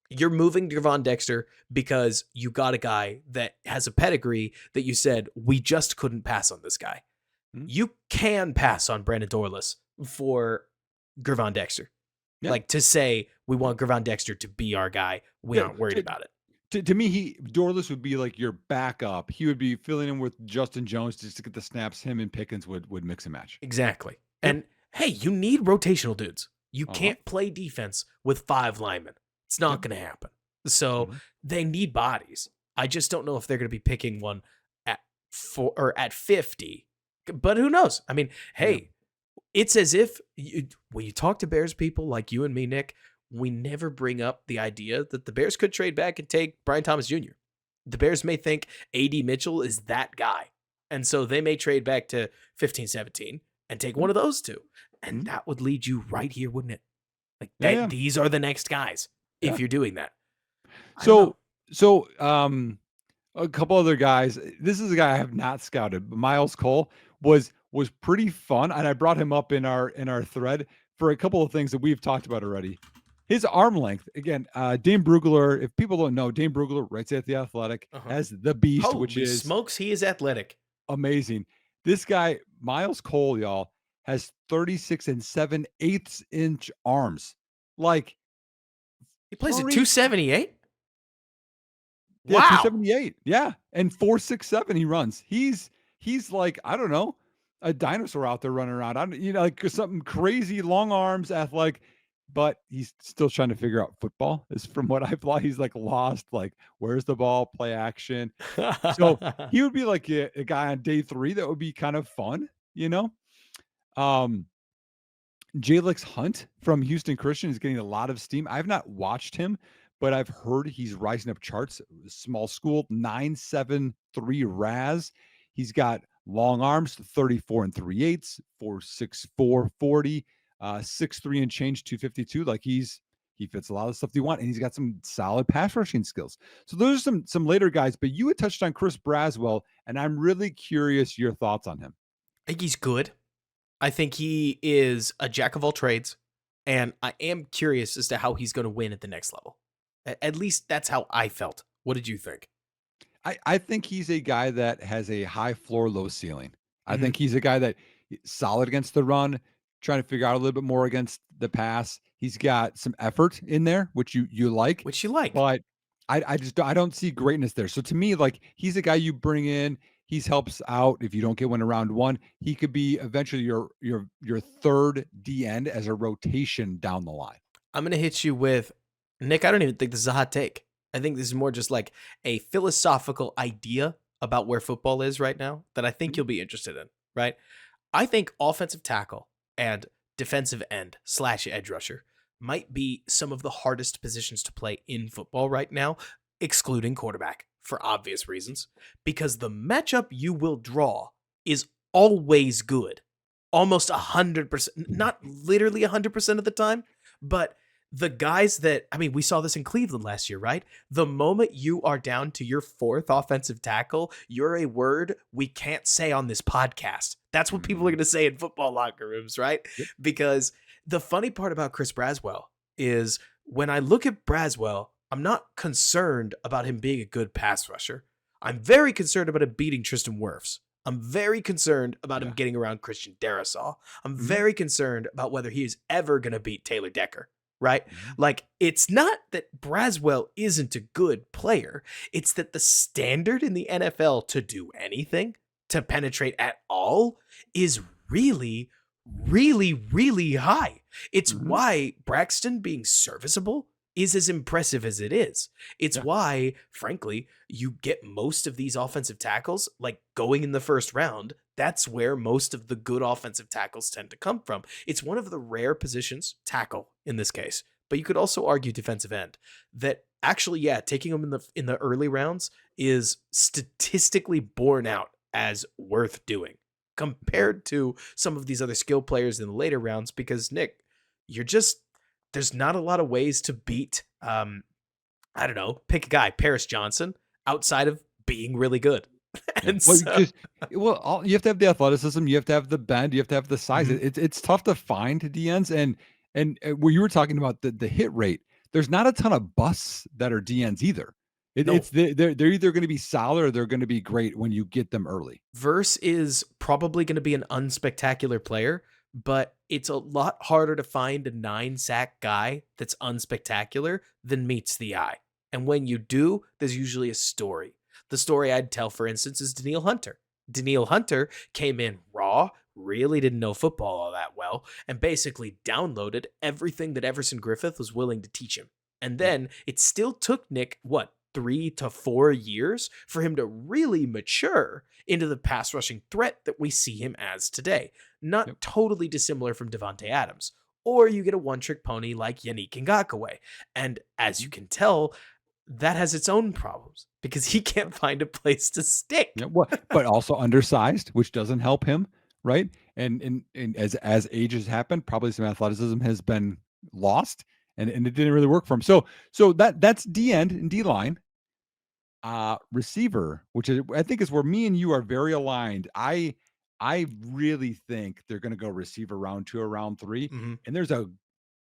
You're moving Devon Dexter because you got a guy that has a pedigree that you said, we just couldn't pass on this guy. Mhm. You can pass on Brandon Dorless for Gervon Dexter. Yeah. Like to say, we want Gervon Dexter to be our guy. We Yeah. aren't worried about it. To me, Dorless would be like your backup. He would be filling in with Justin Jones just to get the snaps. Him and Pickens would mix and match. Exactly. Yep. And hey, you need rotational dudes. You Uh-huh. can't play defense with 5 linemen. It's not Yep. going to happen. So Mhm. they need bodies. I just don't know if they're going to be picking one at 4 or at 50. But who knows? I mean, hey, it's as if when you talk to Bears people like you and me, Nick, we never bring up the idea that the Bears could trade back and take Brian Thomas Jr. The Bears may think AD Mitchell is that guy. And so they may trade back to 15, 17 and take Mhm, one of those two. And mhm. that would lead you right here, wouldn't it? Like Yeah, that yeah, these are the next guys if yeah. you're doing that. I don't know. So so a couple other guys. This is a guy I have not scouted, but Miles Cole was pretty fun, and I brought him up in our thread for a couple of things that we've talked about already. His arm length, again, Dane Brugler. If people don't know, Dane Brugler writes at the Athletic, Uh-huh. has the Beast, which Holy is smokes, he is athletic. amazing. This guy, Miles Cole, y'all, has 36 and 7/8 inch arms. Like He plays at three 278. Yeah, Wow. 278. Yeah, and 4.67 he runs. He's like, I don't know, a dinosaur out there running around. I don't like something crazy, long arms, athletic, but he's still trying to figure out football. Is from what I've thought. He's like lost, like, where's the ball, play action. So he would be like a guy on day 3 that would be kind of fun, you know? Um Jalix Hunt from Houston Christian is getting a lot of steam. I've not watched him, but I've heard he's rising up charts. Small school, 9.73 RAS. He's got long arms, 34 and 3/8, 4.64 40, 6'3" and change, 252. Like he fits a lot of stuff you want, and he's got some solid pass rushing skills. So those are some later guys, but you had touched on Chris Braswell, and I'm really curious your thoughts on him. I think he's good. I think he is a jack of all trades, and I am curious as to how he's going to win at the next level. At least that's how I felt. What did you think? I think he's a guy that has a high floor, low ceiling. I Hmm. think he's a guy that solid against the run, trying to figure out a little bit more against the pass. He's got some effort in there, which you like, Which you like? but I just I don't see greatness there. So to me, like he's a guy you bring in. He's helps out if you don't get one around one. He could be eventually your third D end as a rotation down the line. I'm going to hit you with Nick. I don't even think this is a hot take. I think this is more just like a philosophical idea about where football is right now that I think Mhm. you'll be interested in, right? I think offensive tackle and defensive end slash edge rusher might be some of the hardest positions to play in football right now, excluding quarterback for obvious reasons, because the matchup you will draw is always good. Almost 100%, not literally 100% of the time, but the guys that, I mean, we saw this in Cleveland last year, right? The moment you are down to your fourth offensive tackle, you're a word we can't say on this podcast. That's what people are Mhm. going to say in football locker rooms, right? Yep. Because the funny part about Chris Braswell is when I look at Braswell, I'm not concerned about him being a good pass rusher. I'm very concerned about him beating Tristan Wirfs. I'm very concerned about him Yeah. getting around Christian Darrisaw. I'm Mhm. very concerned about whether he is ever going to beat Taylor Decker, right? Mhm. Like, it's not that Braswell isn't a good player. It's that the standard in the NFL to do anything, to penetrate at all, is really, really, really high. It's Mhm. why Braxton being serviceable is as impressive as it is. It's Yeah. why, frankly, you get most of these offensive tackles like going in the first round. That's where most of the good offensive tackles tend to come from. It's one of the rare positions, tackle in this case, but you could also argue defensive end, that actually, yeah, taking them in the early rounds is statistically borne out as worth doing compared to some of these other skill players in the later rounds. Because Nick, you're just there's not a lot of ways to beat I don't know, pick a guy, Paris Johnson, outside of being really good. Yeah. And Well, you so just you have to have the athleticism, you have to have the bend, you have to have the size. Mhm. It's tough to find DNs and where you were talking about the hit rate, there's not a ton of busts that are DNs either. No, They're either going to be solid or they're going to be great when you get them early. Verse is probably going to be an unspectacular player, but it's a lot harder to find a 9 sack guy that's unspectacular than meets the eye. And when you do, there's usually a story. The story I'd tell, for instance, is Daniil Hunter. Daniil Hunter came in raw, really didn't know football all that well, and basically downloaded everything that Everson Griffith was willing to teach him. And Yep. then it still took Nick, what, 3 to 4 years for him to really mature into the pass rushing threat that we see him as today. Yep. Not totally dissimilar from Devontae Adams. Or you get a one trick pony like Yannick Ngakwe. And as you can tell, that has its own problems because he can't find a place to stick. Yeah, what but also undersized, which doesn't help him, right? And as age has happened, probably some athleticism has been lost, and it didn't really work for him. So that's D end and D line. Receiver, which is I think is where me and you are very aligned. I really think they're going to go receiver round 2 or round 3, Mhm. and there's a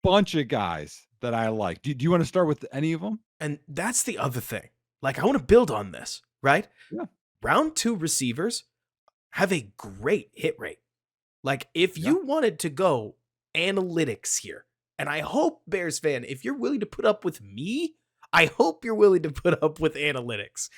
bunch of guys that I like. Do you want to start with any of them? And that's the other thing. Like, I want to build on this, right? Yeah, Round 2 receivers have a great hit rate. Like, if yeah. you wanted to go analytics here, and I hope, Bears fan, if you're willing to put up with me, I hope you're willing to put up with analytics.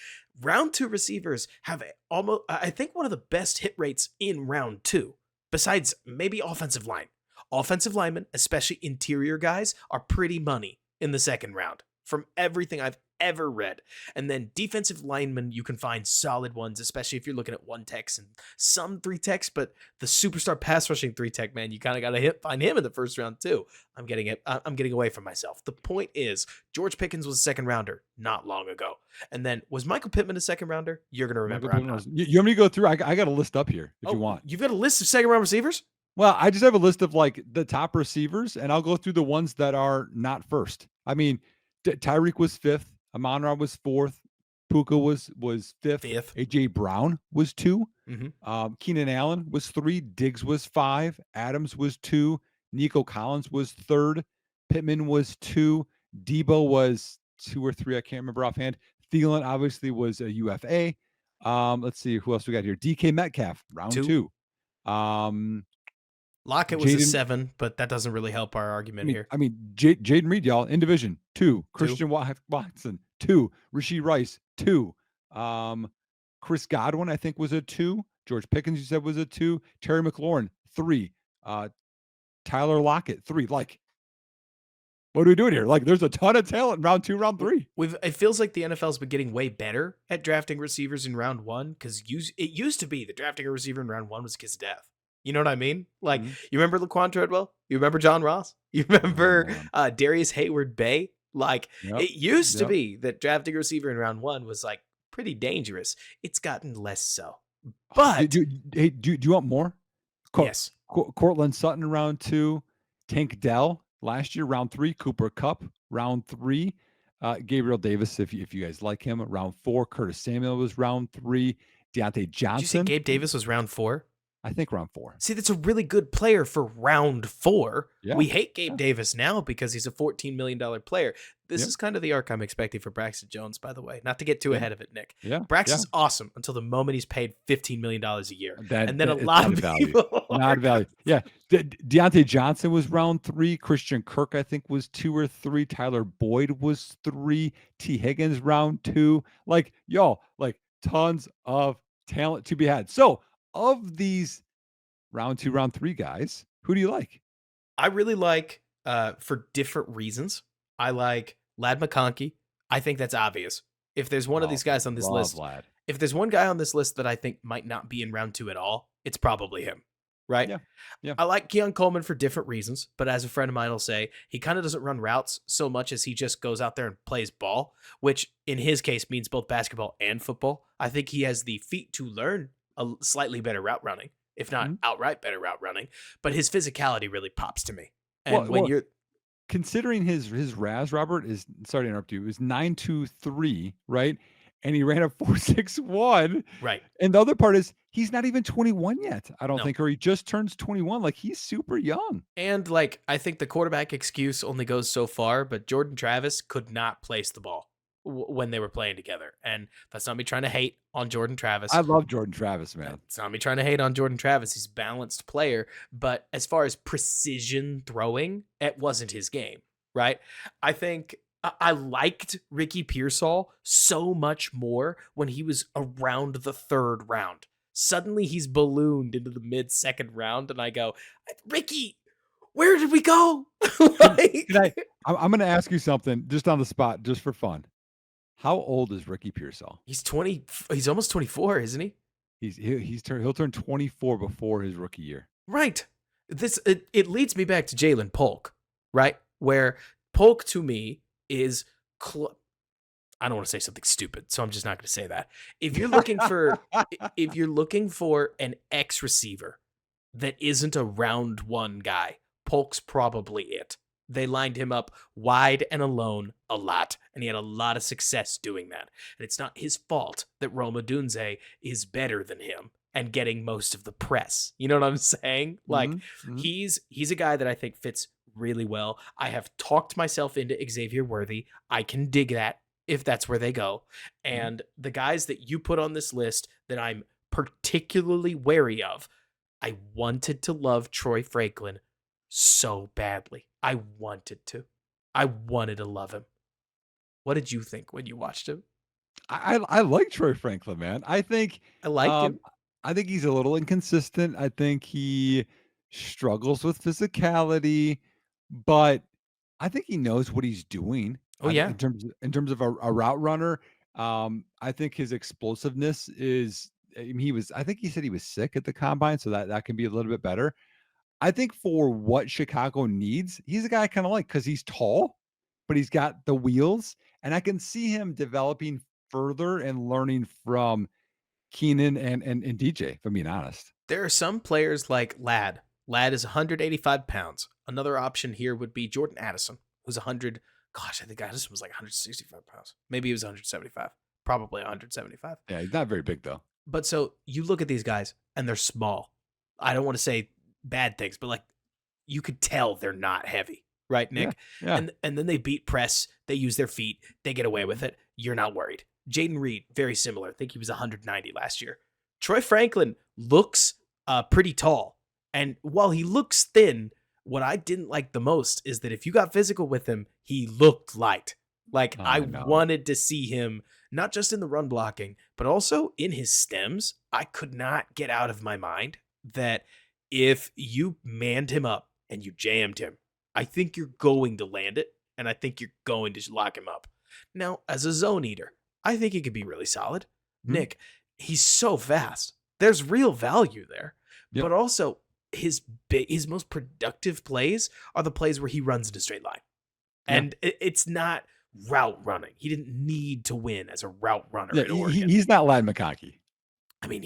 Round 2 receivers have almost, I think, one of the best hit rates in round 2, besides maybe offensive line. Offensive linemen, especially interior guys, are pretty money in the second round from everything I've ever read. And then defensive linemen, you can find solid ones, especially if you're looking at one techs and some three techs, but the superstar pass rushing three tech, man, you kind of got to find him in the first round too. I'm getting away from myself. The point is, George Pickens was a second rounder not long ago. And then was Michael Pittman a second rounder? You're going to Michael remember. I'm Pittman not. was, you want me to go through? I got a list up here if you Oh, want. you've got a list of second round receivers? Well, I just have a list of like the top receivers, and I'll go through the ones that are not first. I mean, Tyreek was 5th, Amon-Ra was 4th, Puka was 5th, Fifth. AJ Brown was 2, Mm-hmm. Keenan Allen was 3, Diggs was 5, Adams was 2, Nico Collins was 3rd, Pittman was 2, Debo was 2 or 3, I can't remember offhand. Thielen obviously was a UFA. Let's see who else we got here. DK Metcalf, round 2. Um, Lockett was a Jaden, 7, but that doesn't really help our argument here. Jaden Reed, y'all, in division 2. 2. Christian Watson 2. Rasheed Rice 2. Chris Godwin, I think, was a 2. George Pickens, you said, was a 2. Terry McLaurin 3. Tyler Lockett 3. Like, what are we doing here? Like, there's a ton of talent in round 2, round 3. It feels like the NFL's been getting way better at drafting receivers in round 1 because it used to be that drafting a receiver in round 1 was a kiss of death. You know what I mean? Like, you remember Laquan Treadwell? You remember John Ross? You remember Darius Hayward Bay? Like, it used to be that drafting a receiver in round 1 was like pretty dangerous. It's gotten less so. But do you want more? Yes. Cortland Sutton round 2. Tank Dell last year round 3. Cooper Kupp round 3. Gabriel Davis, if you guys like him, round 4. Curtis Samuel was round 3. Deontay Johnson. Did you say Gabe Davis was round 4? I think round 4. See, that's a really good player for round 4. Yeah. We hate Gabe Davis now because he's a $14 million player. This is kind of the arc I'm expecting for Braxton Jones, by the way. Not to get too ahead of it, Nick. Yeah. Braxton's awesome until the moment he's paid $15 million a year. And then a lot of people not value. Yeah. Deontay Johnson was round 3. Christian Kirk, I think, was 2 or 3. Tyler Boyd was 3. T. Higgins round 2. Like, y'all, like tons of talent to be had. So of these round 2, round 3 guys, who do you like? I really like, for different reasons, I like Lad McConkey. I think that's obvious. If there's one of these guys on this list, if there's one guy on this list that I think might not be in round 2 at all, it's probably him, right? Yeah. I like Keon Coleman for different reasons, but as a friend of mine will say, he kind of doesn't run routes so much as he just goes out there and plays ball, which in his case means both basketball and football. I think he has the feet to learn a slightly better route running, if not outright better route running, but his physicality really pops to me. And when you're considering his RAS, Robert, is, sorry to interrupt you, is 9.23, right? And he ran a 4.61. Right. And the other part is he's not even 21 yet, I don't think, or he just turns 21. Like, he's super young. And like, I think the quarterback excuse only goes so far, but Jordan Travis could not place the ball when they were playing together. And that's not me trying to hate on Jordan Travis. I love Jordan Travis, man. It's not me trying to hate on Jordan Travis. He's a balanced player. But as far as precision throwing, it wasn't his game, right? I think I liked Ricky Pearsall so much more when he was around the 3rd round. Suddenly he's ballooned into the mid-2nd round, and I go, Ricky, where did we go? I'm going to ask you something just on the spot, just for fun. How old is Ricky Pearsall? He's 20. He's almost 24, isn't he? He'll turn 24 before his rookie year. Right. It leads me back to Jalen Polk, right? Where Polk to me is I don't want to say something stupid, so I'm just not going to say that. If you're looking for if you're looking for an X receiver that isn't a round one guy, Polk's probably it. They lined him up wide and alone a lot, and he had a lot of success doing that. And it's not his fault that Roma Dunze is better than him and getting most of the press. You know what I'm saying? Like Mhm, mhm, he's a guy that I think fits really well. I have talked myself into Xavier Worthy. I can dig that if that's where they go. mhm. And the guys that you put on this list that I'm particularly wary of, I wanted to love Troy Franklin so badly. I wanted to. I wanted to love him. What did you think when you watched him? I like Troy Franklin, man. I liked Um, him. I think he's a little inconsistent. I think he struggles with physicality, but I think he knows what he's doing. Oh yeah. In terms of a route runner, I think his explosiveness is. I mean, I think he said he was sick at the combine, so that can be a little bit better. I think for what Chicago needs, he's a guy I kind of like because he's tall, but he's got the wheels, and I can see him developing further and learning from Keenan and DJ, if I'm being honest. There are some players like Ladd. Ladd is 185 pounds. Another option here would be Jordan Addison, who's 100. Gosh, I think Addison was like 165 pounds. Maybe he was 175. Probably 175. Yeah, he's not very big though. But so you look at these guys and they're small. I don't want to say bad things, but like you could tell they're not heavy, right, Yeah, Nick? yeah. And then they beat press, they use their feet, they get away with it. You're not worried. Jaden Reed, very similar. I think he was 190 last year. Troy Franklin looks pretty tall. And while he looks thin, what I didn't like the most is that if you got physical with him, he looked light. Like I I know. wanted to see him not just in the run blocking, but also in his stems. I could not get out of my mind that if you manned him up and you jammed him, I think you're going to land it, and I think you're going to lock him up. Now, as a zone eater, I think he could be really solid. Mhm. Nick, he's so fast. There's real value there, Yep. but also his most productive plays are the plays where he runs in a straight line, Yeah. and it's not route running. He didn't need to win as a route runner Yeah. at Oregon. He's not Lad McConkey. I mean,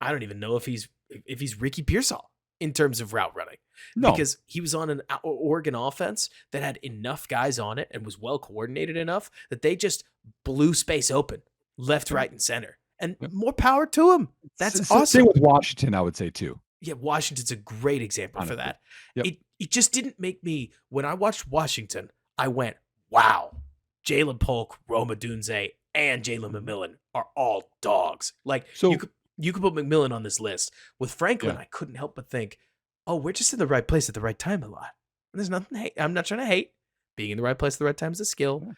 I don't even know if he's Ricky Pearsall in terms of route running No. because he was on an Oregon offense that had enough guys on it and was well coordinated enough that they just blew space open left, Yep. right, and center. And Yep. more power to him. That's Same awesome. with Washington, I would say too. Yeah, Washington's a great example for Honestly. that. Yep. It just didn't make me when I watched Washington, I went, wow, Jalen Polk, Roma Dunze, and Jalen Mhm. McMillan are all dogs. Like So you could put McMillan on this list. With Franklin, yeah. I couldn't help but think, oh, we're just in the right place at the right time a lot. And there's nothing to hate. I'm not trying to hate. Being in the right place at the right time is a skill. Yeah.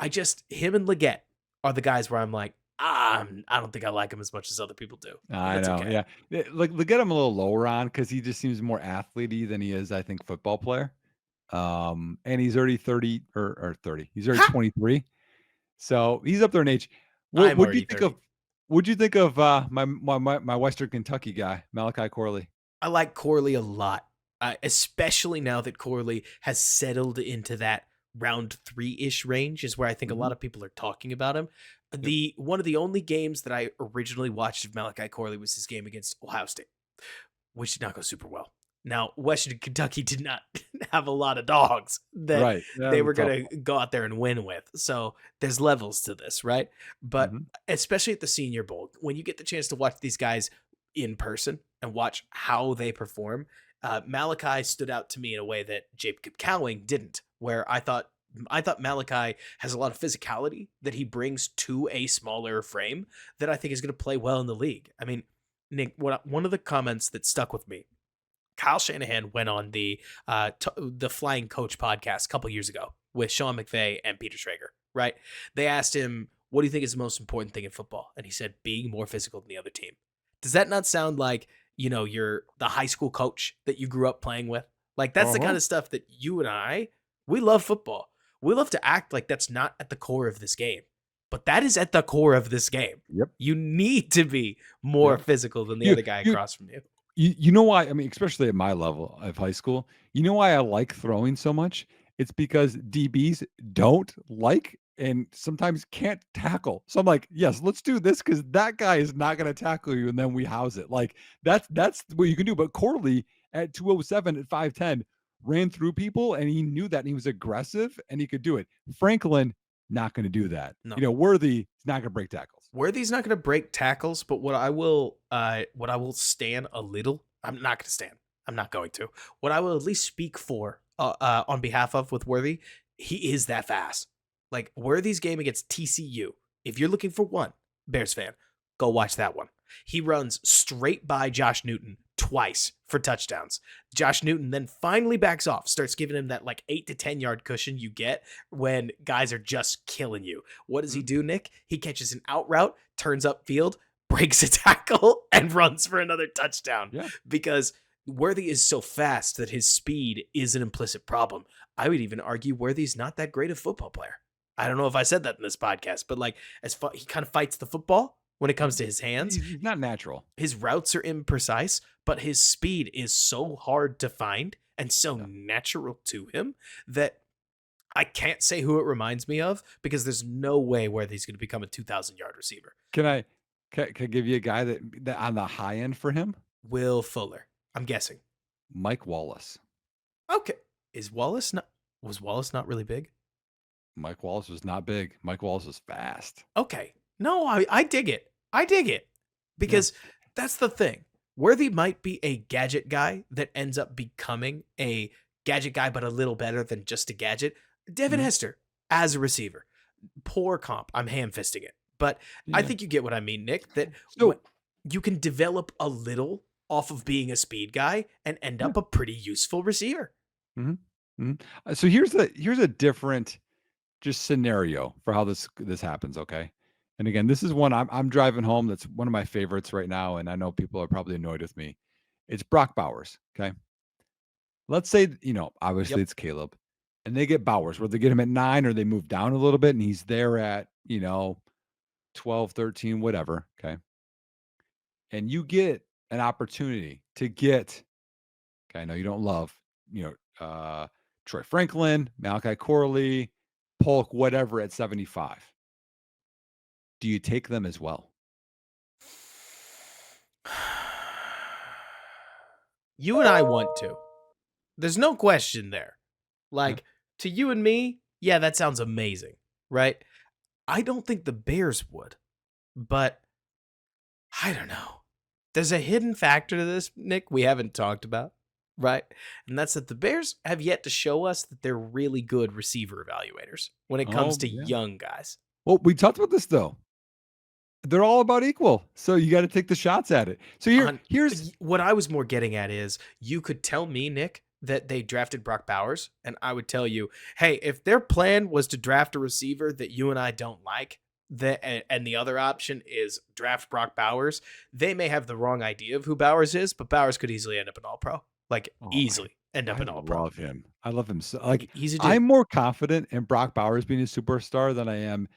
I just him and Leggett are the guys where I'm like, I don't think I like him as much as other people do. I That's know, okay. yeah. Like, look at him a little lower on because he just seems more athlete than he is, I think, football player. And he's already 30 or 30. He's already Ha! 23. So he's up there in age. I'm What'd you already think 30. of what'd you think of my Western Kentucky guy, Malachi Corley? I like Corley a lot, especially now that Corley has settled into that round 3-ish range is where I think a Mhm. lot of people are talking about him. Yep. The one of the only games that I originally watched of Malachi Corley was his game against Ohio State, which did not go super well. Now, Western Kentucky did not have a lot of dogs that Right. That they was a were tough going to go out there and win with. So there's levels to this, right? one. But especially at the Senior Bowl, when you get the chance to watch these guys in person and watch how they perform, Malachi stood out to me in a way that Jacob Cowing didn't, where I thought Malachi has a lot of physicality that he brings to a smaller frame that I think is going to play well in the league. I mean, Nick, one of the comments that stuck with me, Kyle Shanahan went on the Flying Coach podcast a couple years ago with Sean McVay and Peter Schrager, right? They asked him, what do you think is the most important thing in football? And he said, being more physical than the other team. Does that not sound like, you're the high school coach that you grew up playing with? Like, that's the Uh-huh. kind of stuff that you and we love football. We love to act like that's not at the core of this game, but that is at the core of this game. Yep. You need to be more Yep. physical than the You other guy you across from you. you know why? I mean, especially at my level of high school, you know why I like throwing so much? It's because DBs don't like and sometimes can't tackle. So I'm like, yes, let's do this because that guy is not going to tackle you, and then we house it. Like that's what you can do. But Corley at 207 at 5'10 ran through people, and he knew that, and he was aggressive, and he could do it. Franklin not going to do that. No. You know, Worthy is not going to break tackles. Worthy's not going to break tackles, but what I will stand a little. I'm not going to stand. I'm not going to. What I will at least speak for on behalf of with Worthy, he is that fast. Like Worthy's game against TCU. If you're looking for one, Bears fan, go watch that one. He runs straight by Josh Newton twice for touchdowns. Josh Newton then finally backs off, starts giving him that like 8 to 10 yard cushion you get when guys are just killing you. What does he do, Nick? He catches an out route, turns upfield, breaks a tackle, and runs for another touchdown. Yeah. Because Worthy is so fast that his speed is an implicit problem. I would even argue Worthy's not that great a football player. I don't know if I said that in this podcast, but like he kind of fights the football when it comes to his hands. He's not natural. His routes are imprecise, but his speed is so hard to find and so natural to him that I can't say who it reminds me of because there's no way where he's going to become a 2,000-yard receiver. Can I give you a guy that on the high end for him? Will Fuller, I'm guessing. Mike Wallace. Okay. Was Wallace not really big? Mike Wallace was not big. Mike Wallace was fast. Okay. No, I dig it. I dig it. Because that's the thing. Worthy might be a gadget guy that ends up becoming a gadget guy, but a little better than just a gadget. Devin Hester as a receiver. Poor comp. I'm ham-fisting it. But I think you get what I mean, Nick, that you can develop a little off of being a speed guy and end up a pretty useful receiver. So here's a different just scenario for how this happens, okay? And again, this is one I'm driving home. That's one of my favorites right now, and I know people are probably annoyed with me. It's Brock Bowers, okay? Let's say, obviously it's Caleb, and they get Bowers, where they get him at 9 or they move down a little bit, and he's there at, 12, 13, whatever, okay? And you get an opportunity to get, okay, I know you don't love, Troy Franklin, Malachi Corley, Polk, whatever at 75. Do you take them as well? You and I want to. There's no question there. Like, to you and me, yeah, that sounds amazing, right? I don't think the Bears would, but I don't know. There's a hidden factor to this, Nick, we haven't talked about, right? And that's that the Bears have yet to show us that they're really good receiver evaluators when it comes to young guys. Well, we talked about this, though. They're all about equal, so you got to take the shots at it. So here's what I was more getting at is you could tell me, Nick, that they drafted Brock Bowers, and I would tell you, hey, if their plan was to draft a receiver that you and I don't like, and the other option is draft Brock Bowers, they may have the wrong idea of who Bowers is, but Bowers could easily end up an All-Pro, easily end up an All-Pro. I love him. I love him so. I'm more confident in Brock Bowers being a superstar than I am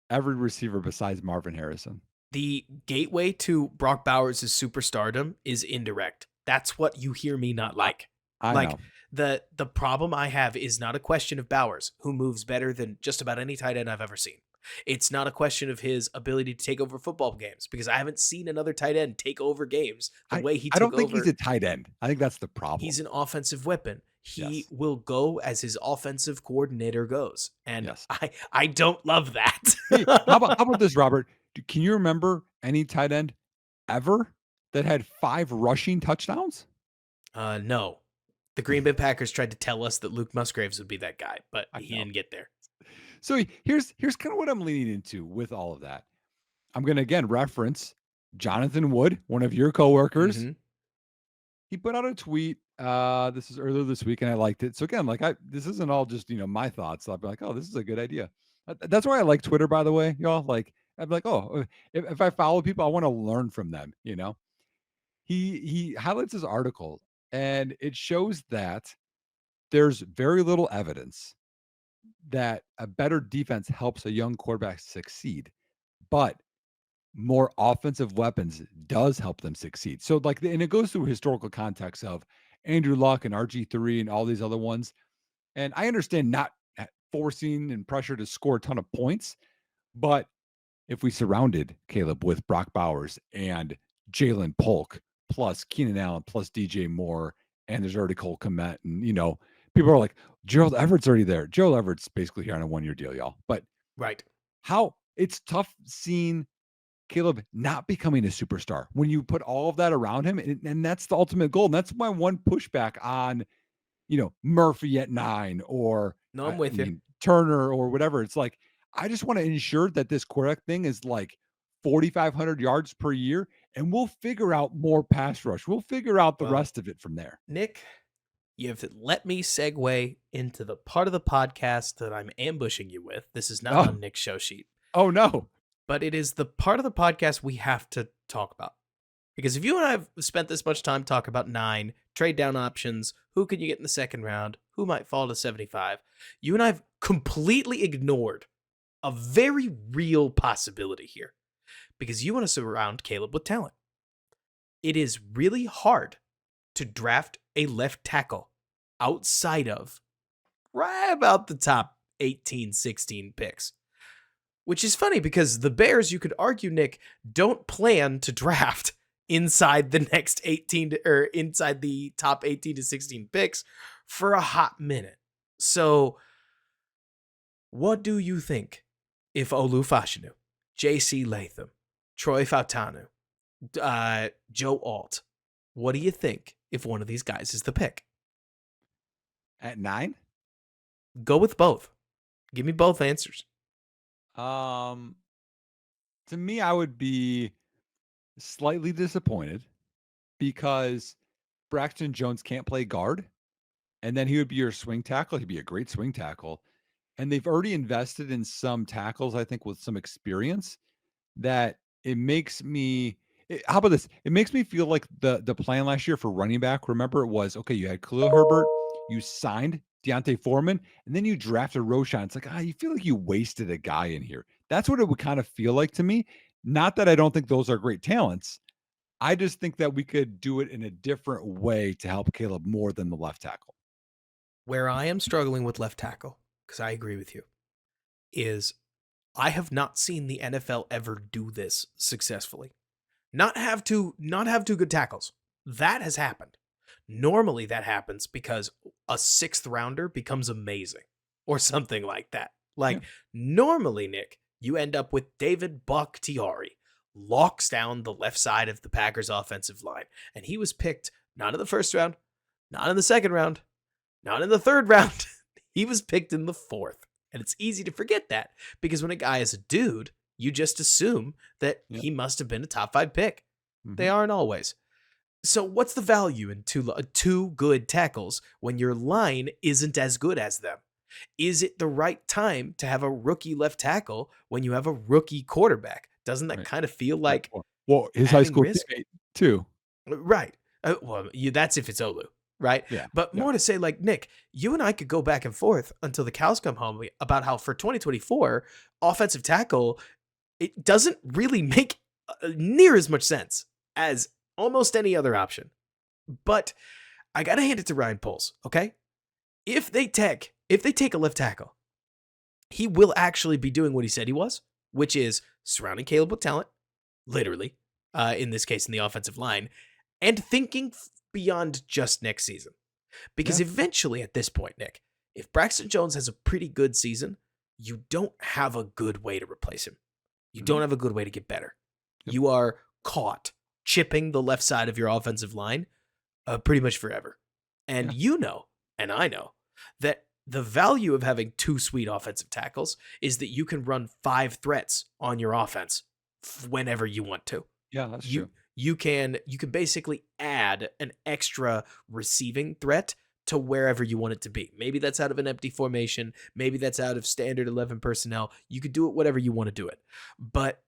every receiver besides Marvin Harrison. The gateway to Brock Bowers' superstardom is indirect. That's what you hear me not like. I know. The problem I have is not a question of Bowers, who moves better than just about any tight end I've ever seen. It's not a question of his ability to take over football games, because I haven't seen another tight end take over games the way he took over. I don't think he's a tight end. I think that's the problem. He's an offensive weapon. He will go as his offensive coordinator goes. And I don't love that. Hey, how about this, Robert? Can you remember any tight end ever that had 5 rushing touchdowns? No. The Green Bay Packers tried to tell us that Luke Musgraves would be that guy, but he didn't get there. So here's kind of what I'm leaning into with all of that. I'm going to again reference Jonathan Wood, one of your coworkers. Mm-hmm. He put out a tweet. This is earlier this week, and I liked it. So again, this isn't all just my thoughts. I'll be like, oh, this is a good idea. That's why I like Twitter, by the way, y'all. I'm like, oh, if I follow people, I want to learn from them. He highlights his article, and it shows that there's very little evidence that a better defense helps a young quarterback succeed, but more offensive weapons does help them succeed. So and it goes through historical context of Andrew Luck and RG3 and all these other ones. And I understand not forcing and pressure to score a ton of points. But if we surrounded Caleb with Brock Bowers and Jalen Polk plus Keenan Allen plus DJ Moore, and there's already Cole Kmet, and people are like, Gerald Everett's already there. Gerald Everett's basically here on a 1-year deal, y'all. But Right. how it's tough seeing Caleb not becoming a superstar when you put all of that around him, and that's the ultimate goal. And that's my one pushback on, Murphy at 9 or No, I'm I with you. mean Turner or whatever. It's like I just want to ensure that this quarterback thing is like 4,500 yards per year, and we'll figure out more pass rush. We'll figure out the Well, rest of it from there. Nick, you have to let me segue into the part of the podcast that I'm ambushing you with. This is not Oh, on Nick's show sheet, oh no. but it is the part of the podcast we have to talk about. Because if you and I have spent this much time talking about 9, trade down options, who can you get in the second round, who might fall to 75, you and I have completely ignored a very real possibility here. Because you want to surround Caleb with talent. It is really hard to draft a left tackle outside of right about the top 18, 16 picks. Which is funny because the Bears, you could argue, Nick, don't plan to draft inside the next 18 or inside the top 18 to 16 picks for a hot minute. So, what do you think if Olu Fashanu, J.C. Latham, Troy Fautanu, Joe Alt, what do you think if one of these guys is the pick? At 9? Go with both. Give me both answers. To me, I would be slightly disappointed because Braxton Jones can't play guard, and then he would be your swing tackle. He'd be a great swing tackle. And they've already invested in some tackles, I think, with some experience that it makes me how about this? It makes me feel like the plan last year for running back. Remember, it was okay, you had Khalil Herbert, you signed Deontay Foreman, and then you drafted Roshan. It's like, you feel like you wasted a guy in here. That's what it would kind of feel like to me. Not that I don't think those are great talents. I just think that we could do it in a different way to help Caleb more than the left tackle. Where I am struggling with left tackle, because I agree with you, is I have not seen the NFL ever do this successfully. Not have two good tackles. That has happened. Normally that happens because a 6th rounder becomes amazing or something like that. Like Yeah. normally, Nick, you end up with David Bakhtiari locks down the left side of the Packers offensive line. And he was picked not in the 1st round, not in the 2nd round, not in the 3rd round. He was picked in the 4th. And it's easy to forget that because when a guy is a dude, you just assume that Yep. he must have been a top 5 pick. They Mhm. aren't always. So what's the value in two good tackles when your line isn't as good as them? Is it the right time to have a rookie left tackle when you have a rookie quarterback? Doesn't that Right. kind of feel Yeah. like Well, his high adding school risk? teammate too. Right. That's if it's Olu, right? Yeah. But Yeah. more to say, like, Nick, you and I could go back and forth until the cows come home about how for 2024, offensive tackle, it doesn't really make near as much sense as almost any other option. But I gotta hand it to Ryan Poles, okay? If they take a left tackle, he will actually be doing what he said he was, which is surrounding Caleb with talent, literally, in this case in the offensive line, and thinking beyond just next season. Because Yeah. eventually at this point, Nick, if Braxton Jones has a pretty good season, you don't have a good way to replace him. You don't Mhm. have a good way to get better. Yep. You are caught chipping the left side of your offensive line pretty much forever. And Yeah. you know, and I know, that the value of having 2 sweet offensive tackles is that you can run 5 threats on your offense whenever you want to. Yeah, that's You true. you can basically add an extra receiving threat to wherever you want it to be. Maybe that's out of an empty formation, maybe that's out of standard 11 personnel. You could do it whatever you want to do it. But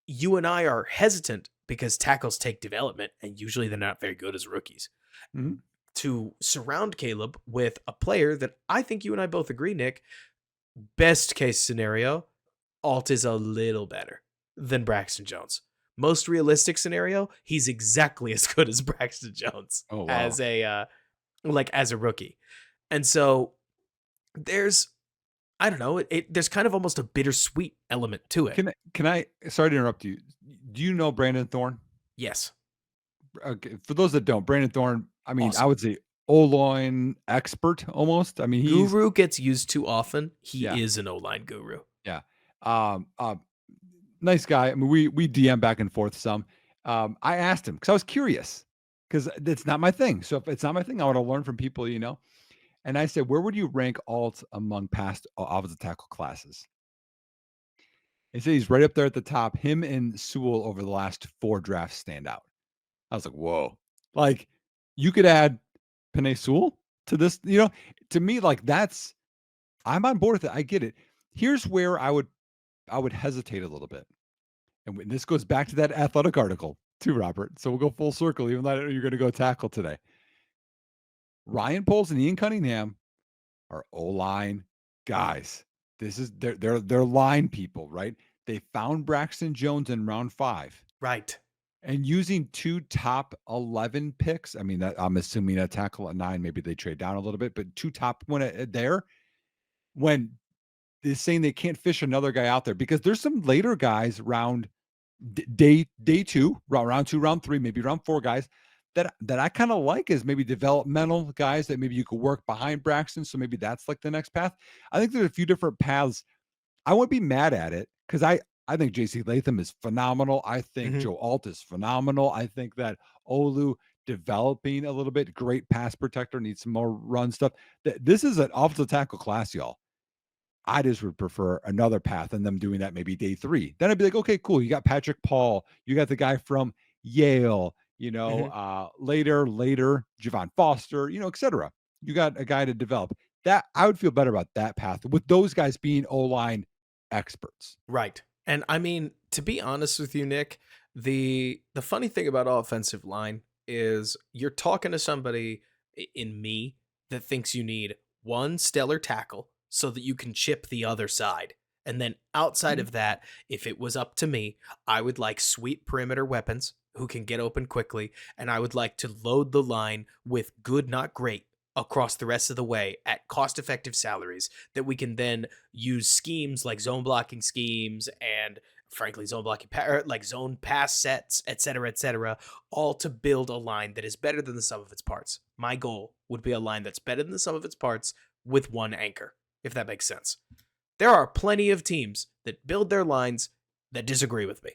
you and I are hesitant because tackles take development and usually they're not very good as rookies. Mhm. To surround Caleb with a player that I think you and I both agree, Nick, best case scenario, Alt is a little better than Braxton Jones. Most realistic scenario, he's exactly as good as Braxton Jones Oh, wow. as a as a rookie. And so there's I don't know. There's kind of almost a bittersweet element to it. Can I sorry to interrupt you. Do you know Brandon Thorne? Yes. Okay, for those that don't, Brandon Thorne, I mean, I Awesome. would say O-line expert almost. I mean, he's Guru gets used too often. yeah, He is an O-line guru. yeah. Um, uh, nice guy. I mean, we DM back and forth some. I asked him because I was curious because it's not my thing. So if it's not my thing, I want to learn from people, you know. And I said, where would you rank alt among past offensive tackle classes? He said he's right up there at the top. Him and Sewell over the last 4 drafts stand out. I was like, whoa. Like, you could add Penei Sewell to this, you know, to me, like I'm on board with it. I get it. Here's where I would hesitate a little bit. And this goes back to that athletic article too, Robert. So we'll go full circle, even though you're going to go tackle today. Ryan Poles and Ian Cunningham are O-line guys. This is they're line people, right? They found Braxton Jones in round 5. Right. And using 2 top 11 picks, I mean, that I'm assuming a tackle at 9, maybe they trade down a little bit, but 2 top one there when they're saying they can't fish another guy out there because there's some later guys round day 2, round 2, round 3, maybe round 4 guys that I kind of like as maybe developmental guys that maybe you could work behind Braxton. So maybe that's like the next path. I think there's a few different paths. I wouldn't be mad at it because I think JC Latham is phenomenal. I think Hmm. Joe Alt is phenomenal. I think that Olu developing a little bit, great pass protector, needs some more run stuff. This is an offensive tackle class, y'all. I just would prefer another path and them doing that maybe day 3. Then I'd be like, okay, cool. You got Patrick Paul. You got the guy from Yale, Hmm. later, Javon Foster, et cetera. You got a guy to develop. That I would feel better about that path with those guys being O-line experts. Right. And I mean, to be honest with you, Nick, the funny thing about offensive line is you're talking to somebody in me that thinks you need one stellar tackle so that you can chip the other side. And then outside Mhm. of that, if it was up to me, I would like sweet perimeter weapons who can get open quickly, and I would like to load the line with good, not great, across the rest of the way at cost effective salaries that we can then use schemes like zone blocking schemes and frankly zone blocking like zone pass sets, etc., all to build a line that is better than the sum of its parts. My goal would be a line that's better than the sum of its parts with one anchor, if that makes sense. There are plenty of teams that build their lines that disagree with me,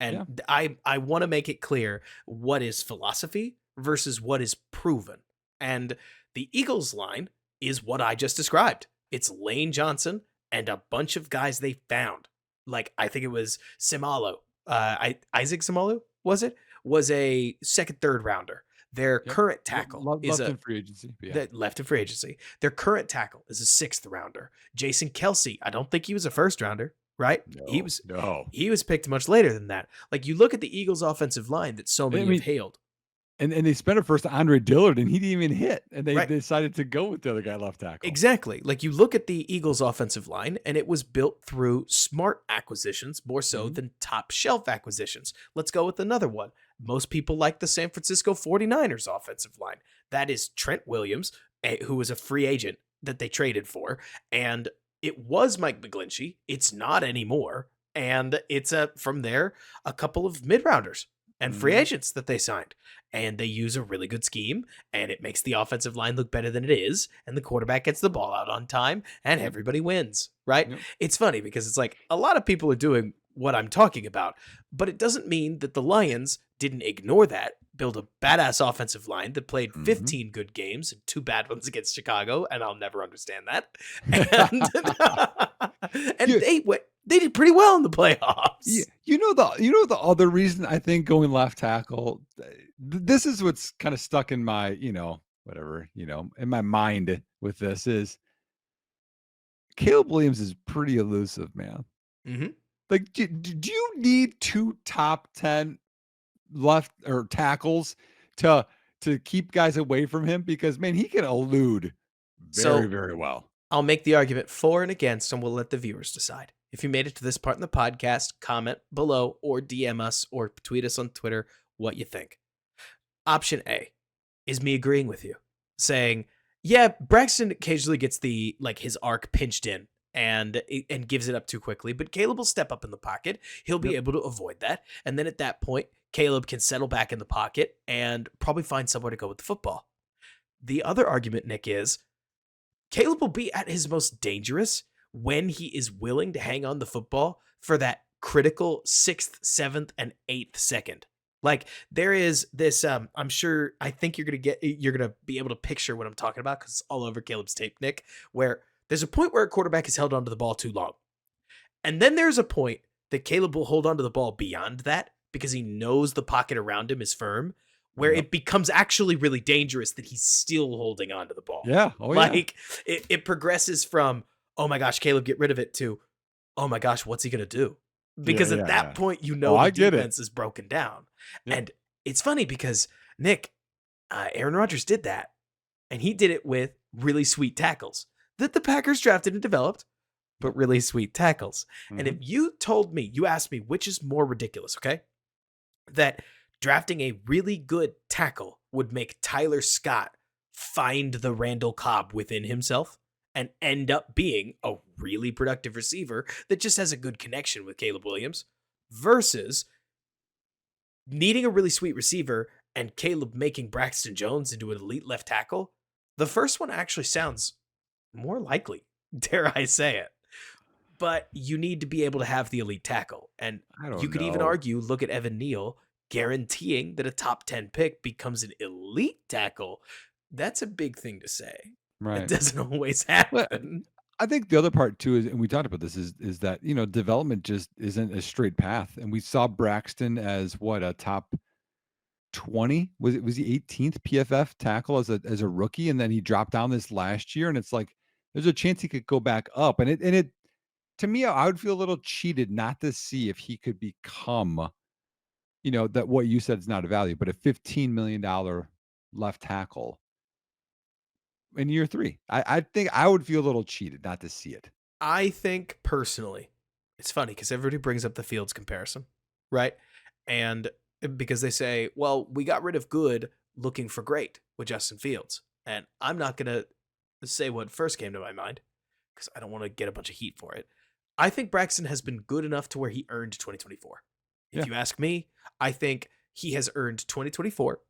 and Yeah. I want to make it clear what is philosophy versus what is proven. And the Eagles line is what I just described. It's Lane Johnson and a bunch of guys they found. Like I think it was Simalo. Isaac Simalo was a second, third rounder. Their Yep. current tackle is Left a in free agency. But yeah. that left in free agency. Their current tackle is a sixth rounder. Jason Kelsey. I don't think he was a first rounder, right? He No, was no. he was picked much later than that. Like you look at the Eagles offensive line that so I many have mean, hailed. and they spent it first to Andre Dillard, and he didn't even hit, and they Right. decided to go with the other guy left tackle. Exactly. Like you look at the Eagles offensive line and it was built through smart acquisitions more so Mhm. than top shelf acquisitions. Let's go with another one. Most people like the San Francisco 49ers offensive line. That is Trent Williams, who was a free agent that they traded for, and it was Mike McGlinchey. It's not anymore. And it's from there a couple of mid-rounders and free Mhm. agents that they signed. And they use a really good scheme, and it makes the offensive line look better than it is, and the quarterback gets the ball out on time, and Yep. everybody wins, right? Yep. It's funny because it's like a lot of people are doing what I'm talking about, but it doesn't mean that the Lions didn't ignore that, build a badass offensive line that played Mhm. 15 good games and 2 bad ones against Chicago, and I'll never understand that. And You they did pretty well in the playoffs. you know the other reason I think going left tackle, this is what's kind of stuck in my, whatever, in my mind with this is Caleb Williams is pretty elusive, man. Mhm. Like, do you need 2 top 10 left or tackles to keep guys away from him? Because man, he can elude very, So very well. I'll make the argument for and against, and we'll let the viewers decide. If you made it to this part in the podcast, comment below or DM us or tweet us on Twitter what you think. Option A is me agreeing with you, saying, yeah, Braxton occasionally gets his arc pinched in and gives it up too quickly. But Caleb will step up in the pocket. He'll be Yep. able to avoid that. And then at that point, Caleb can settle back in the pocket and probably find somewhere to go with the football. The other argument, Nick, is Caleb will be at his most dangerous when he is willing to hang on the football for that critical 6th, 7th, and 8th second. Like there is this, I think you're gonna be able to picture what I'm talking about because it's all over Caleb's tape, Nick, where there's a point where a quarterback has held onto the ball too long. And then there's a point that Caleb will hold onto the ball beyond that because he knows the pocket around him is firm, where Yep. it becomes actually really dangerous that he's still holding onto the ball. Yeah. Oh, yeah. Like it progresses from, oh my gosh, Caleb, get rid of it to, oh my gosh, what's he going to do? Because at that point, you know, Oh, I the get it. defense is broken down. Yep. And it's funny because Nick, Aaron Rodgers did that, and he did it with really sweet tackles that the Packers drafted and developed, but really sweet tackles. And if you told me, you asked me which is more ridiculous, okay? That drafting a really good tackle would make Tyler Scott find the Randall Cobb within himself and end up being a really productive receiver that just has a good connection with Caleb Williams versus needing a really sweet receiver and Caleb making Braxton Jones into an elite left tackle, the first one actually sounds more likely, dare I say it. But you need to be able to have the elite tackle. And I don't you could even know. argue, look at Evan Neal, guaranteeing that a top 10 pick becomes an elite tackle. That's a big thing to say. It Right. doesn't always Well, happen. I think the other part too is, and we talked about this, is that development just isn't a straight path. And we saw Braxton as what, a top 20? Was he 18th PFF tackle as a rookie, and then he dropped down this last year, and it's like there's a chance he could go back up. And it to me, I would feel a little cheated not to see if he could become, that what you said is not a value, but a $15 million left tackle in year 3. I think I would feel a little cheated not to see it. I think personally, it's funny because everybody brings up the Fields comparison, right? And because they say, well, we got rid of good looking for great with Justin Fields. And I'm not going to say what first came to my mind because I don't want to get a bunch of heat for it. I think Braxton has been good enough to where he earned 2024. If Yeah. you ask me, I think he has earned 2024.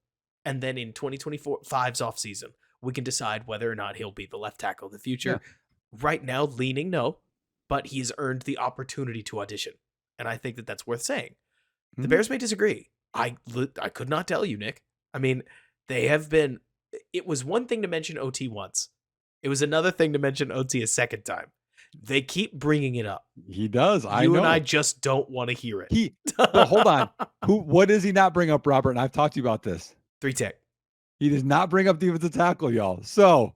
And then in 2024's offseason, we can decide whether or not he'll be the left tackle of the future. Right now, leaning no, but he's earned the opportunity to audition. And I think that that's worth saying. The Bears may disagree. I could not tell you, Nick. I mean, they have been, it was one thing to mention OT once. It was another thing to mention OT a second time. They keep bringing it up. He does. I know. You and I just don't want to hear it. But hold on. What does he not bring up, Robert? And I've talked to you about this. 3 tech. He does not bring up defensive tackle, y'all. So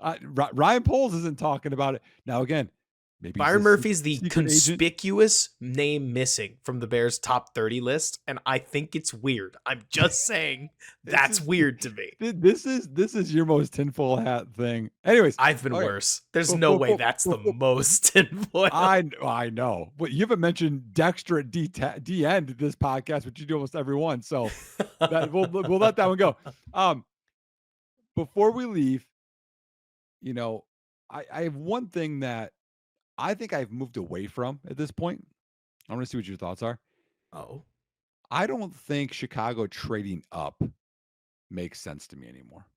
Ryan Poles isn't talking about it. Now, again, maybe Byron Murphy's the secret conspicuous name missing from the Bears' top 30 list, and I think it's weird. I'm just saying that's weird to me. This is your most tinfoil hat thing. Anyways, I've been worse. There's no way that's the most tinfoil. I know, but you haven't mentioned Dexter at D end this podcast, which you do almost every one. So we'll let that one go. Before we leave, I have one thing that I think I've moved away from at this point. I want to see what your thoughts are. Oh, I don't think Chicago trading up makes sense to me anymore.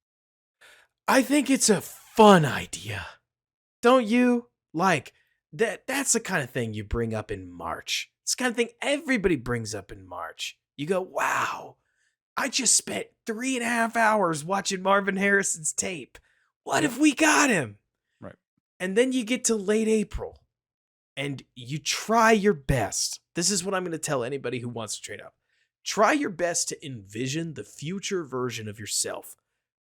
I think it's a fun idea. Don't you? Like, that's the kind of thing you bring up in March. It's the kind of thing everybody brings up in March. You go, wow, I just spent 3.5 hours watching Marvin Harrison's tape. What if we got him? Right. And then you get to late April and you try your best. This is what I'm going to tell anybody who wants to trade up. Try your best to envision the future version of yourself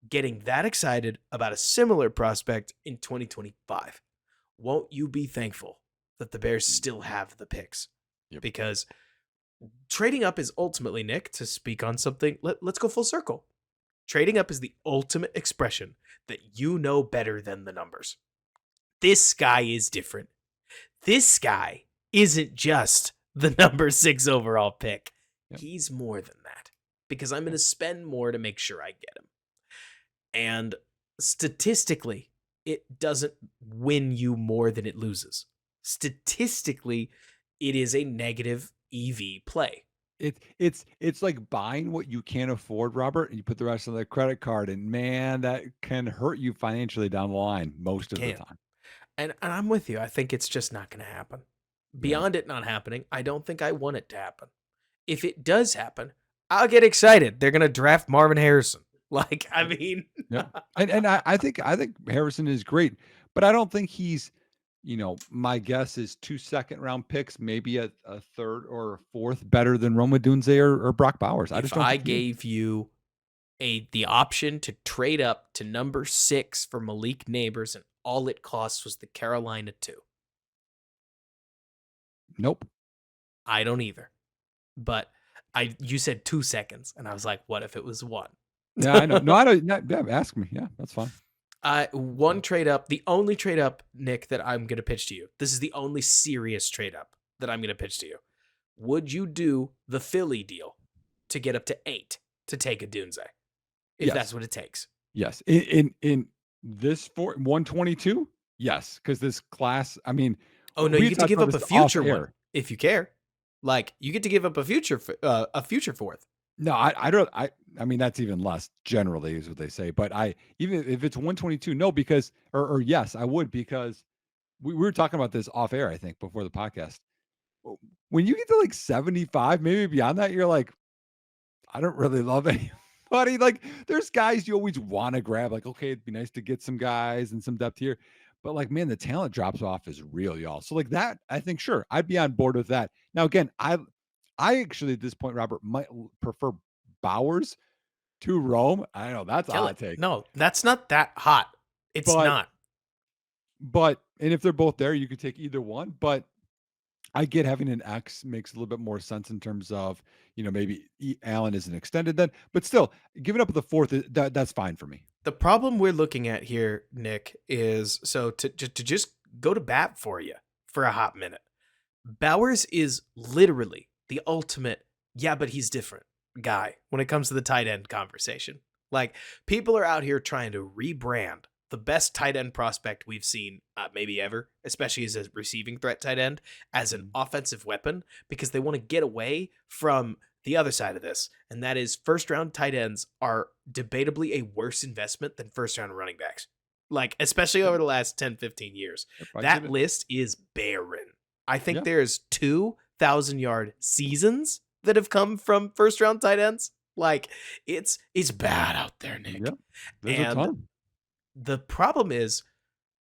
getting that excited about a similar prospect in 2025. Won't you be thankful that the Bears still have the picks? Yep. Because trading up is ultimately, Nick, to speak on something, let's go full circle. Trading up is the ultimate expression that you know better than the numbers. This guy is different. This guy isn't just the number 6 overall pick. Yep. He's more than that because I'm going to spend more to make sure I get him. And statistically, it doesn't win you more than it loses. Statistically, it is a negative EV play. It's like buying what you can't afford, Robert, and you put the rest on the credit card, and man, that can hurt you financially down the line most It of the can. time. And I'm with you. I think it's just not going to happen. Yeah. Beyond it not happening, I don't think I want it to happen. If it does happen, I'll get excited. They're going to draft Marvin Harrison. Like, I mean, Yep. And I think Harrison is great, but I don't think he's, my guess is 2 second-round picks, maybe a third or a fourth better than Roma Dunze or Brock Bowers. I if just don't I think he is. gave you the option to trade up to number 6 for Malik Neighbors and all it costs was the Carolina 2, Nope. I don't either. But you said 2 seconds and I was like, what if it was 1? Yeah, I know. No, I don't. Yeah, ask me. Yeah, that's fine. One trade up, the only trade up, Nick, that I'm going to pitch to you. This is the only serious trade up that I'm going to pitch to you. Would you do the Philly deal to get up to 8 to take a Dunze? If Yes. that's what it takes. Yes. In this 122? Yes, because this class, I mean, Oh no, we you had get to talked give about up a this off future one air. if you care. Like you get to give up a future fourth. No, I don't. I mean, that's even less generally is what they say. But even if it's 122, no, because or yes, I would because we were talking about this off air, I think, before the podcast. When you get to like 75, maybe beyond that, you're like, I don't really love anybody. Like, there's guys you always want to grab. Like, okay, it'd be nice to get some guys and some depth here. But like, man, the talent drops off is real, y'all. So like that, I think sure, I'd be on board with that. Now, again, I actually at this point, Robert, might prefer Bowers to Rome. I know that's a Kill it. hot take, No, that's not that hot. It's but not. and if they're both there, you could take either one. But I get having an X makes a little bit more sense in terms of maybe Allen isn't extended then, but still giving up the fourth that's fine for me. The problem we're looking at here, Nick, is so to just go to bat for you for a hot minute. Bowers is literally the ultimate, yeah, but he's different guy when it comes to the tight end conversation. Like, people are out here trying to rebrand the best tight end prospect we've seen maybe ever, especially as a receiving threat tight end, as an offensive weapon because they want to get away from the other side of this. And that is first round tight ends are debatably a worse investment than first round running backs. Like, especially over the last 10, 15 years. Yep, That list is barren. I think Yeah. there's 2,000-yard seasons that have come from first round tight ends. Like, it's bad out there, Nick. Yeah, there's a And ton. the problem is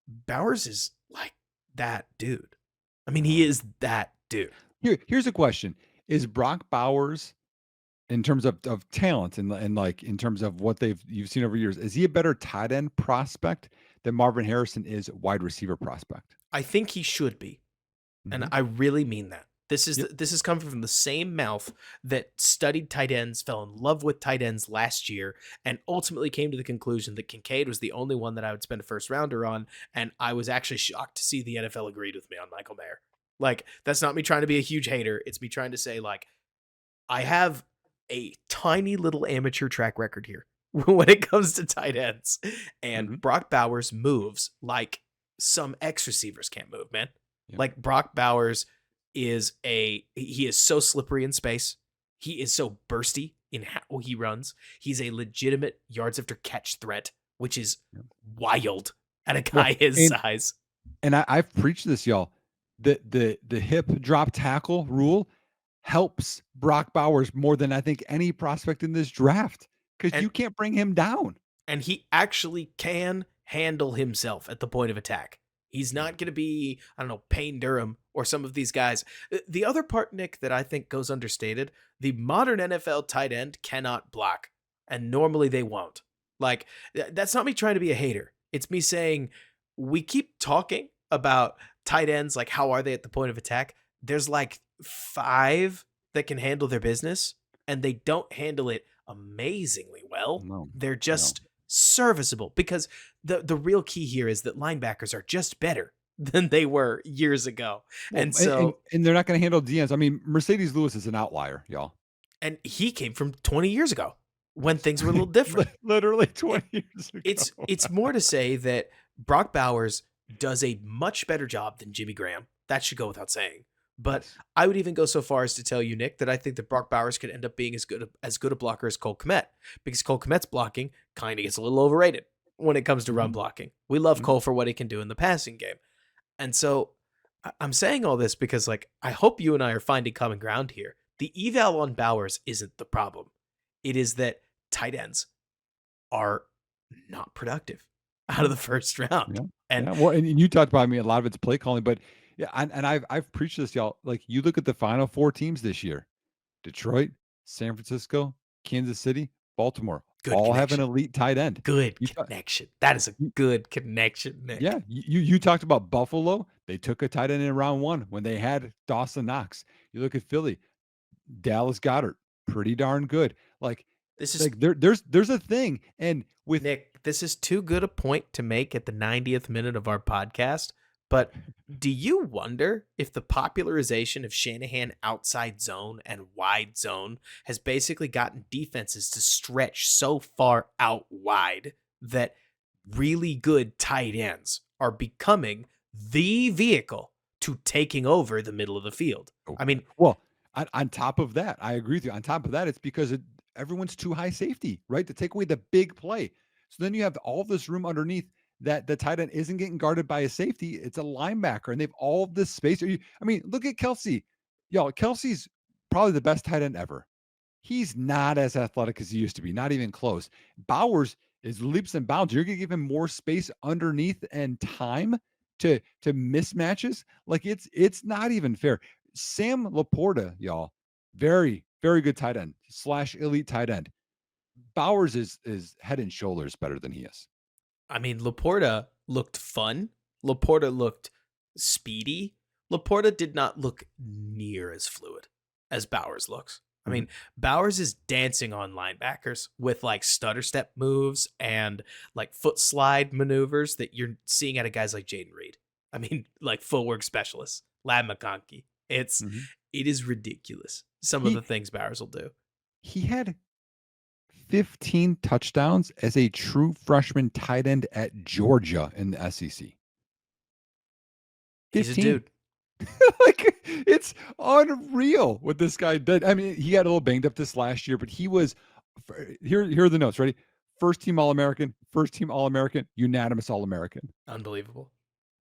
Bowers is like that dude. I mean, he is that dude. Here's a question: is Brock Bowers, in terms of talent and like in terms of what you've seen over years, is he a better tight end prospect than Marvin Harrison is wide receiver prospect? I think he should be. And Mhm. I really mean that. This is Yep. this is coming from the same mouth that studied tight ends, fell in love with tight ends last year, and ultimately came to the conclusion that Kincaid was the only one that I would spend a first rounder on. And I was actually shocked to see the NFL agreed with me on Michael Mayer. Like, that's not me trying to be a huge hater. It's me trying to say, like, I have a tiny little amateur track record here when it comes to tight ends. And Mhm. Brock Bowers moves like some X receivers can't move, man. Yep. Like, Brock Bowers he is so slippery in space. He is so bursty in how he runs. He's a legitimate yards after catch threat, which is Yep. wild at a Well, guy his size. and I've preached this, y'all. The hip drop tackle rule helps Brock Bowers more than I think any prospect in this draft because And you can't bring him down. and he actually can handle himself at the point of attack. He's not going to be, I don't know, Payne Durham or some of these guys. The other part, Nick, that I think goes understated, the modern NFL tight end cannot block, and normally they won't. Like, that's not me trying to be a hater. It's me saying we keep talking about tight ends, like how are they at the point of attack? There's like 5 that can handle their business, and they don't handle it amazingly well. No, They're no. just serviceable because the real key here is that linebackers are just better than they were years ago. Well, And so and they're not going to handle DNs. I mean, Mercedes Lewis is an outlier, y'all. and he came from 20 years ago when things were a little different. Literally 20 years ago. It's more to say that Brock Bowers does a much better job than Jimmy Graham. That should go without saying. But Yes. I would even go so far as to tell you, Nick, that I think that Brock Bowers could end up being as good a blocker as Cole Kmet, because Cole Kmet's blocking kind of gets a little overrated when it comes to run Mhm, blocking. We love mhm. Cole for what he can do in the passing game. And so I'm saying all this because, like, I hope you and I are finding common ground here. The eval on Bowers isn't the problem. It is that tight ends are not productive out of Yeah, the first round. yeah, And yeah. Well, and you talked about, I mean, a lot of it's play calling, but yeah, and I've preached this, y'all. Like, you look at the final 4 teams this year: Detroit, San Francisco, Kansas City, Baltimore, good all have an connection. elite tight end. Good You ta connection. That is a you good connection, Yeah, Nick. you talked about Buffalo. They took a tight end in round 1 when they had Dawson Knox. You look at Philly, Dallas Goddard, pretty darn good. Like This is like there's a thing, and with Nick, this is too good a point to make at the 90th minute of our podcast. But do you wonder if the popularization of Shanahan outside zone and wide zone has basically gotten defenses to stretch so far out wide that really good tight ends are becoming the vehicle to taking over the middle of the field? Oh, I mean, well, on top of that, I agree with you. On top of that, it's because everyone's too high safety, right? To take away the big play. So then you have all this room underneath that the tight end isn't getting guarded by a safety. It's a linebacker, and they've all this space. I mean, look at Kelsey. Y'all, Kelsey's probably the best tight end ever. He's not as athletic as he used to be, not even close. Bowers is leaps and bounds. You're gonna give him more space underneath and time to mismatches. Like, it's not even fair. Sam Laporta, y'all, very, very good tight end slash elite tight end. Bowers is head and shoulders better than he is. Laporta looked fun. Laporta looked speedy. Laporta did not look near as fluid as Bowers looks. Mhm. Bowers is dancing on linebackers with like stutter step moves and like foot slide maneuvers that you're seeing out of guys like Jaden Reed. Like footwork specialists, Lad McConkey. Mhm. It is ridiculous. Some of He the things Bowers will do. he had 15 touchdowns as a true freshman tight end at Georgia in the SEC. He's a 15. dude. Like, it's unreal what this guy did. I mean, he got a little banged up this last year, but he was here are the notes. Ready? First team All American, first team All American, unanimous All American. Unbelievable.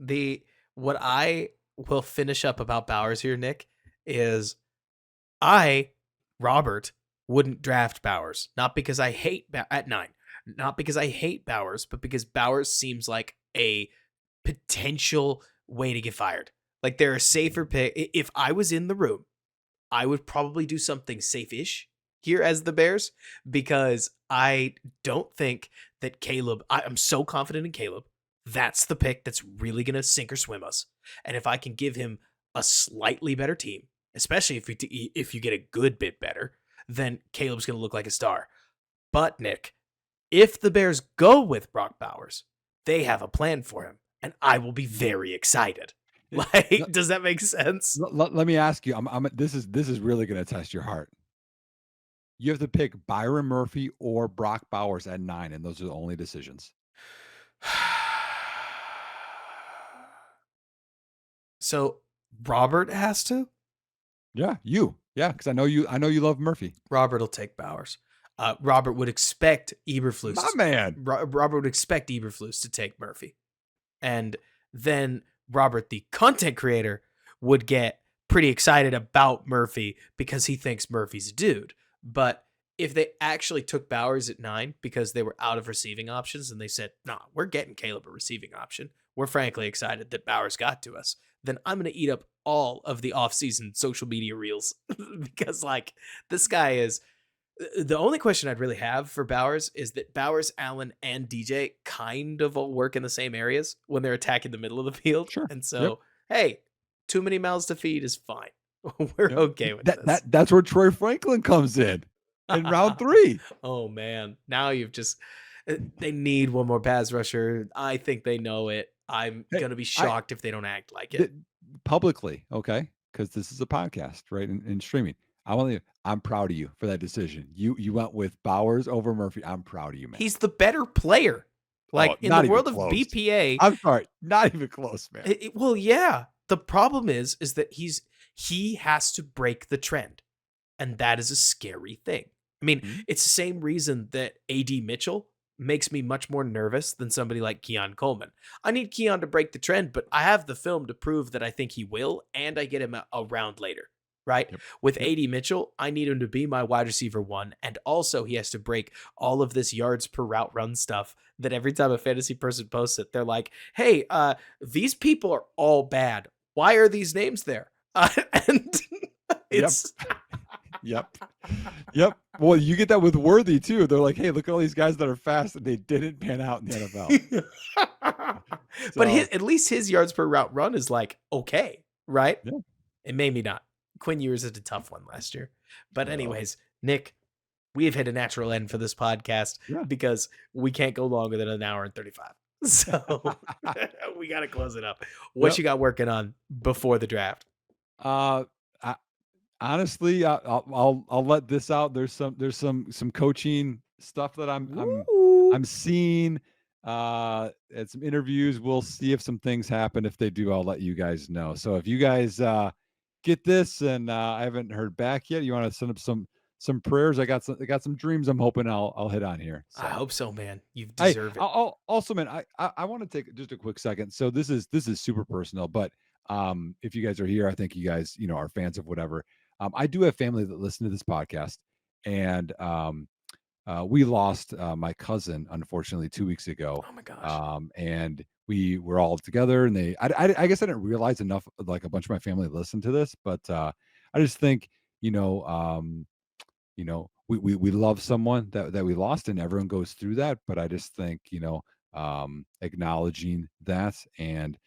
The What I will finish up about Bowers here, Nick, is I, Robert, wouldn't draft Bowers. Not because I hate at 9. Not because I hate Bowers, but because Bowers seems like a potential way to get fired. Like they're a safer pick. If I was in the room, I would probably do something safe-ish here as the Bears, because I don't think that I'm so confident in Caleb. That's the pick that's really going to sink or swim us. And if I can give him a slightly better team, especially if you get a good bit better, then Caleb's going to look like a star. But Nick, if the Bears go with Brock Bowers, they have a plan for him, and I will be very excited. Eh, Like, Let, does that make sense? let me ask you. This is really going to test your heart. You have to pick Byron Murphy or Brock Bowers at 9, and those are the only decisions. So Robert has to. Yeah, yeah, because I know you love Murphy. Robert will take Bowers. Robert would expect My Eberflus. man. Robert would expect Eberflus to take Murphy, and then Robert, the content creator, would get pretty excited about Murphy because he thinks Murphy's a dude. But if they actually took Bowers at 9 because they were out of receiving options and they said, "Nah, we're getting Caleb a receiving option. We're frankly excited that Bowers got to us," then I'm going to eat up all of the offseason social media reels because like this guy is the only question I'd really have for Bowers is that Bowers, Allen, and DJ kind of all work in the same areas when they're attacking the middle of the field. Sure. And Yep. so, hey, too many mouths to feed is fine. We're Yep. okay with this. That's where Troy Franklin comes in round 3. Oh, man. Now you've just. They need one more pass rusher. I think they know it. I'm Hey, going to be I shocked if they don't act like it. th- publicly, okay? Because this is a podcast, right? And streaming. I'm proud of you for that decision. You went with Bowers over Murphy. I'm proud of you, man. He's the better player. Oh, Like in the not even world of close. BPA, I'm sorry, not even close, man. well, yeah. The problem is that he has to break the trend, and that is a scary thing. I mean, Mhm. it's the same reason that AD Mitchell makes me much more nervous than somebody like Keon Coleman. I need Keon to break the trend, but I have the film to prove that I think he will, and I get him a round later, right? Yep. With Yep. AD Mitchell, I need him to be my wide receiver one, and also he has to break all of this yards per route run stuff that every time a fantasy person posts it, they're like, hey, these people are all bad. Why are these names there? And Yep. it's Yep. Yep. Well, you get that with Worthy too. They're like, hey, look at all these guys that are fast and they didn't pan out in the NFL. but So at least his yards per route run is like okay, right? yeah. It made me not. Quinn Ewers had a tough one last year. But Uh, anyways, Nick, we have hit a natural end for this podcast yeah. because we can't go longer than an hour and 35. So we got to close it up. What Yep. you got working on before the draft? Uh, I, honestly, I'll let this out. There's some coaching stuff that Woo! I'm seeing at some interviews. We'll see if some things happen. If they do, I'll let you guys know. So if you guys get this and I haven't heard back yet, you want to send up some prayers. I got some dreams. I'm hoping I'll hit on here. I So hope so, man. You I deserve it. also, man, I want to take just a quick second. So this is super personal, but if you guys are here, I think you guys are fans of whatever. I do have family that listen to this podcast, and we lost my cousin unfortunately 2 weeks ago, Oh my gosh. and we were all together, and I guess I didn't realize enough. Like a bunch of my family listened to this, but I just think you know. We love someone that we lost, and everyone goes through that, but I just think acknowledging that and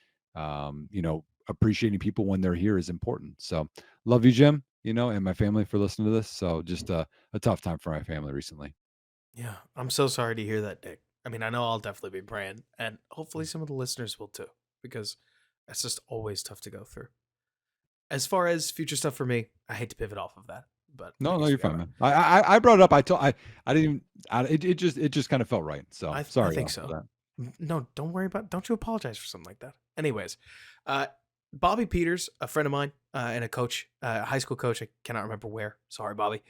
appreciating people when they're here is important. So love you, Jim, and my family for listening to this. So just a tough time for my family recently. Yeah, I'm so sorry to hear that, Nick. I mean, I know I'll definitely be praying, and hopefully some of the listeners will too, because it's just always tough to go through. As far as future stuff for me, I hate to pivot off of that, but I No, no, guess you're we fine, gotta. man. I brought it up. I didn't even it just kind of felt right. So I sorry think for so. that. No, don't worry about. Don't you apologize for something like that. Anyways, uh, Bobby Peters, a friend of mine and a coach, a high school coach. I cannot remember where. Sorry, Bobby.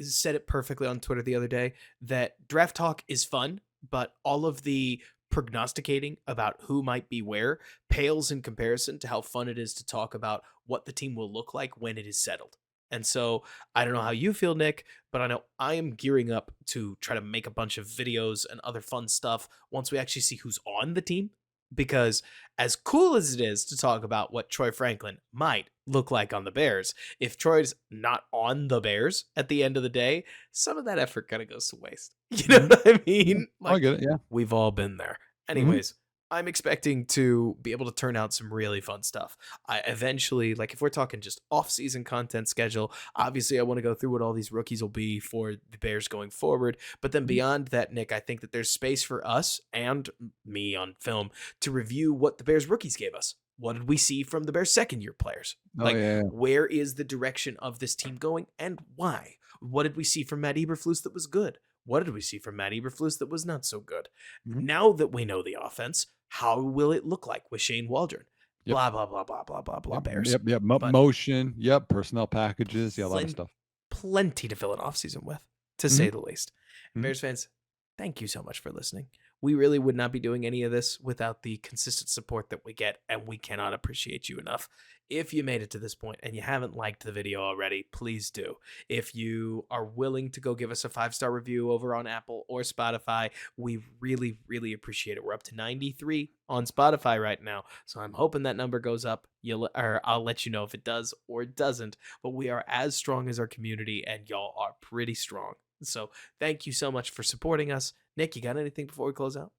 Said it perfectly on Twitter the other day that draft talk is fun, but all of the prognosticating about who might be where pales in comparison to how fun it is to talk about what the team will look like when it is settled. And so I don't know how you feel, Nick, but I know I am gearing up to try to make a bunch of videos and other fun stuff once we actually see who's on the team. Because as cool as it is to talk about what Troy Franklin might look like on the Bears, if Troy's not on the Bears at the end of the day, some of that effort kind of goes to waste. You know Mhm. what I Yeah, mean? I Like, get it. Yeah. we've all been there. Mhm. Anyways, I'm expecting to be able to turn out some really fun stuff. I eventually, like if we're talking just off-season content schedule, obviously I want to go through what all these rookies will be for the Bears going forward. But then Mhm. beyond that, Nick, I think that there's space for us and me on film to review what the Bears rookies gave us. What did we see from the Bears second year players? Oh Like, yeah. where is the direction of this team going and why? What did we see from Matt Eberflus that was good? What did we see from Matt Eberflus that was not so good? Mhm. Now that we know the offense, how will it look like with Shane Waldron? Yep. Blah, blah, blah, blah, blah, blah, blah, Yep, Bears. yep, yep. But Motion. Yep. Personnel packages. Yeah, a lot of plen- stuff. plenty to fill an offseason with, to Mhm, say the least. And mhm. Bears fans, thank you so much for listening. We really would not be doing any of this without the consistent support that we get, and we cannot appreciate you enough. If you made it to this point and you haven't liked the video already, please do. If you are willing to go give us a 5-star review over on Apple or Spotify, we really, really appreciate it. We're up to 93 on Spotify right now, so I'm hoping that number goes up. Or I'll let you know if it does or it doesn't. But we are as strong as our community, and y'all are pretty strong. So thank you so much for supporting us. Nick, you got anything before we close out?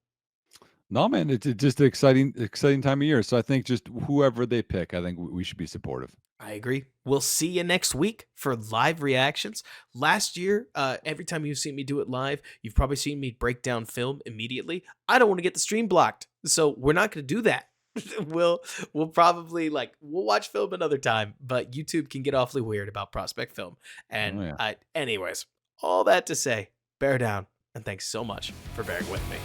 No, man, it's just an exciting time of year. So I think just whoever they pick, I think we should be supportive. I agree. We'll see you next week for live reactions. Last year, every time you've seen me do it live, you've probably seen me break down film immediately. I don't want to get the stream blocked, so we're not going to do that. we'll probably we'll watch film another time, but YouTube can get awfully weird about prospect film. Oh And yeah. anyways, all that to say, bear down, and thanks so much for bearing with me.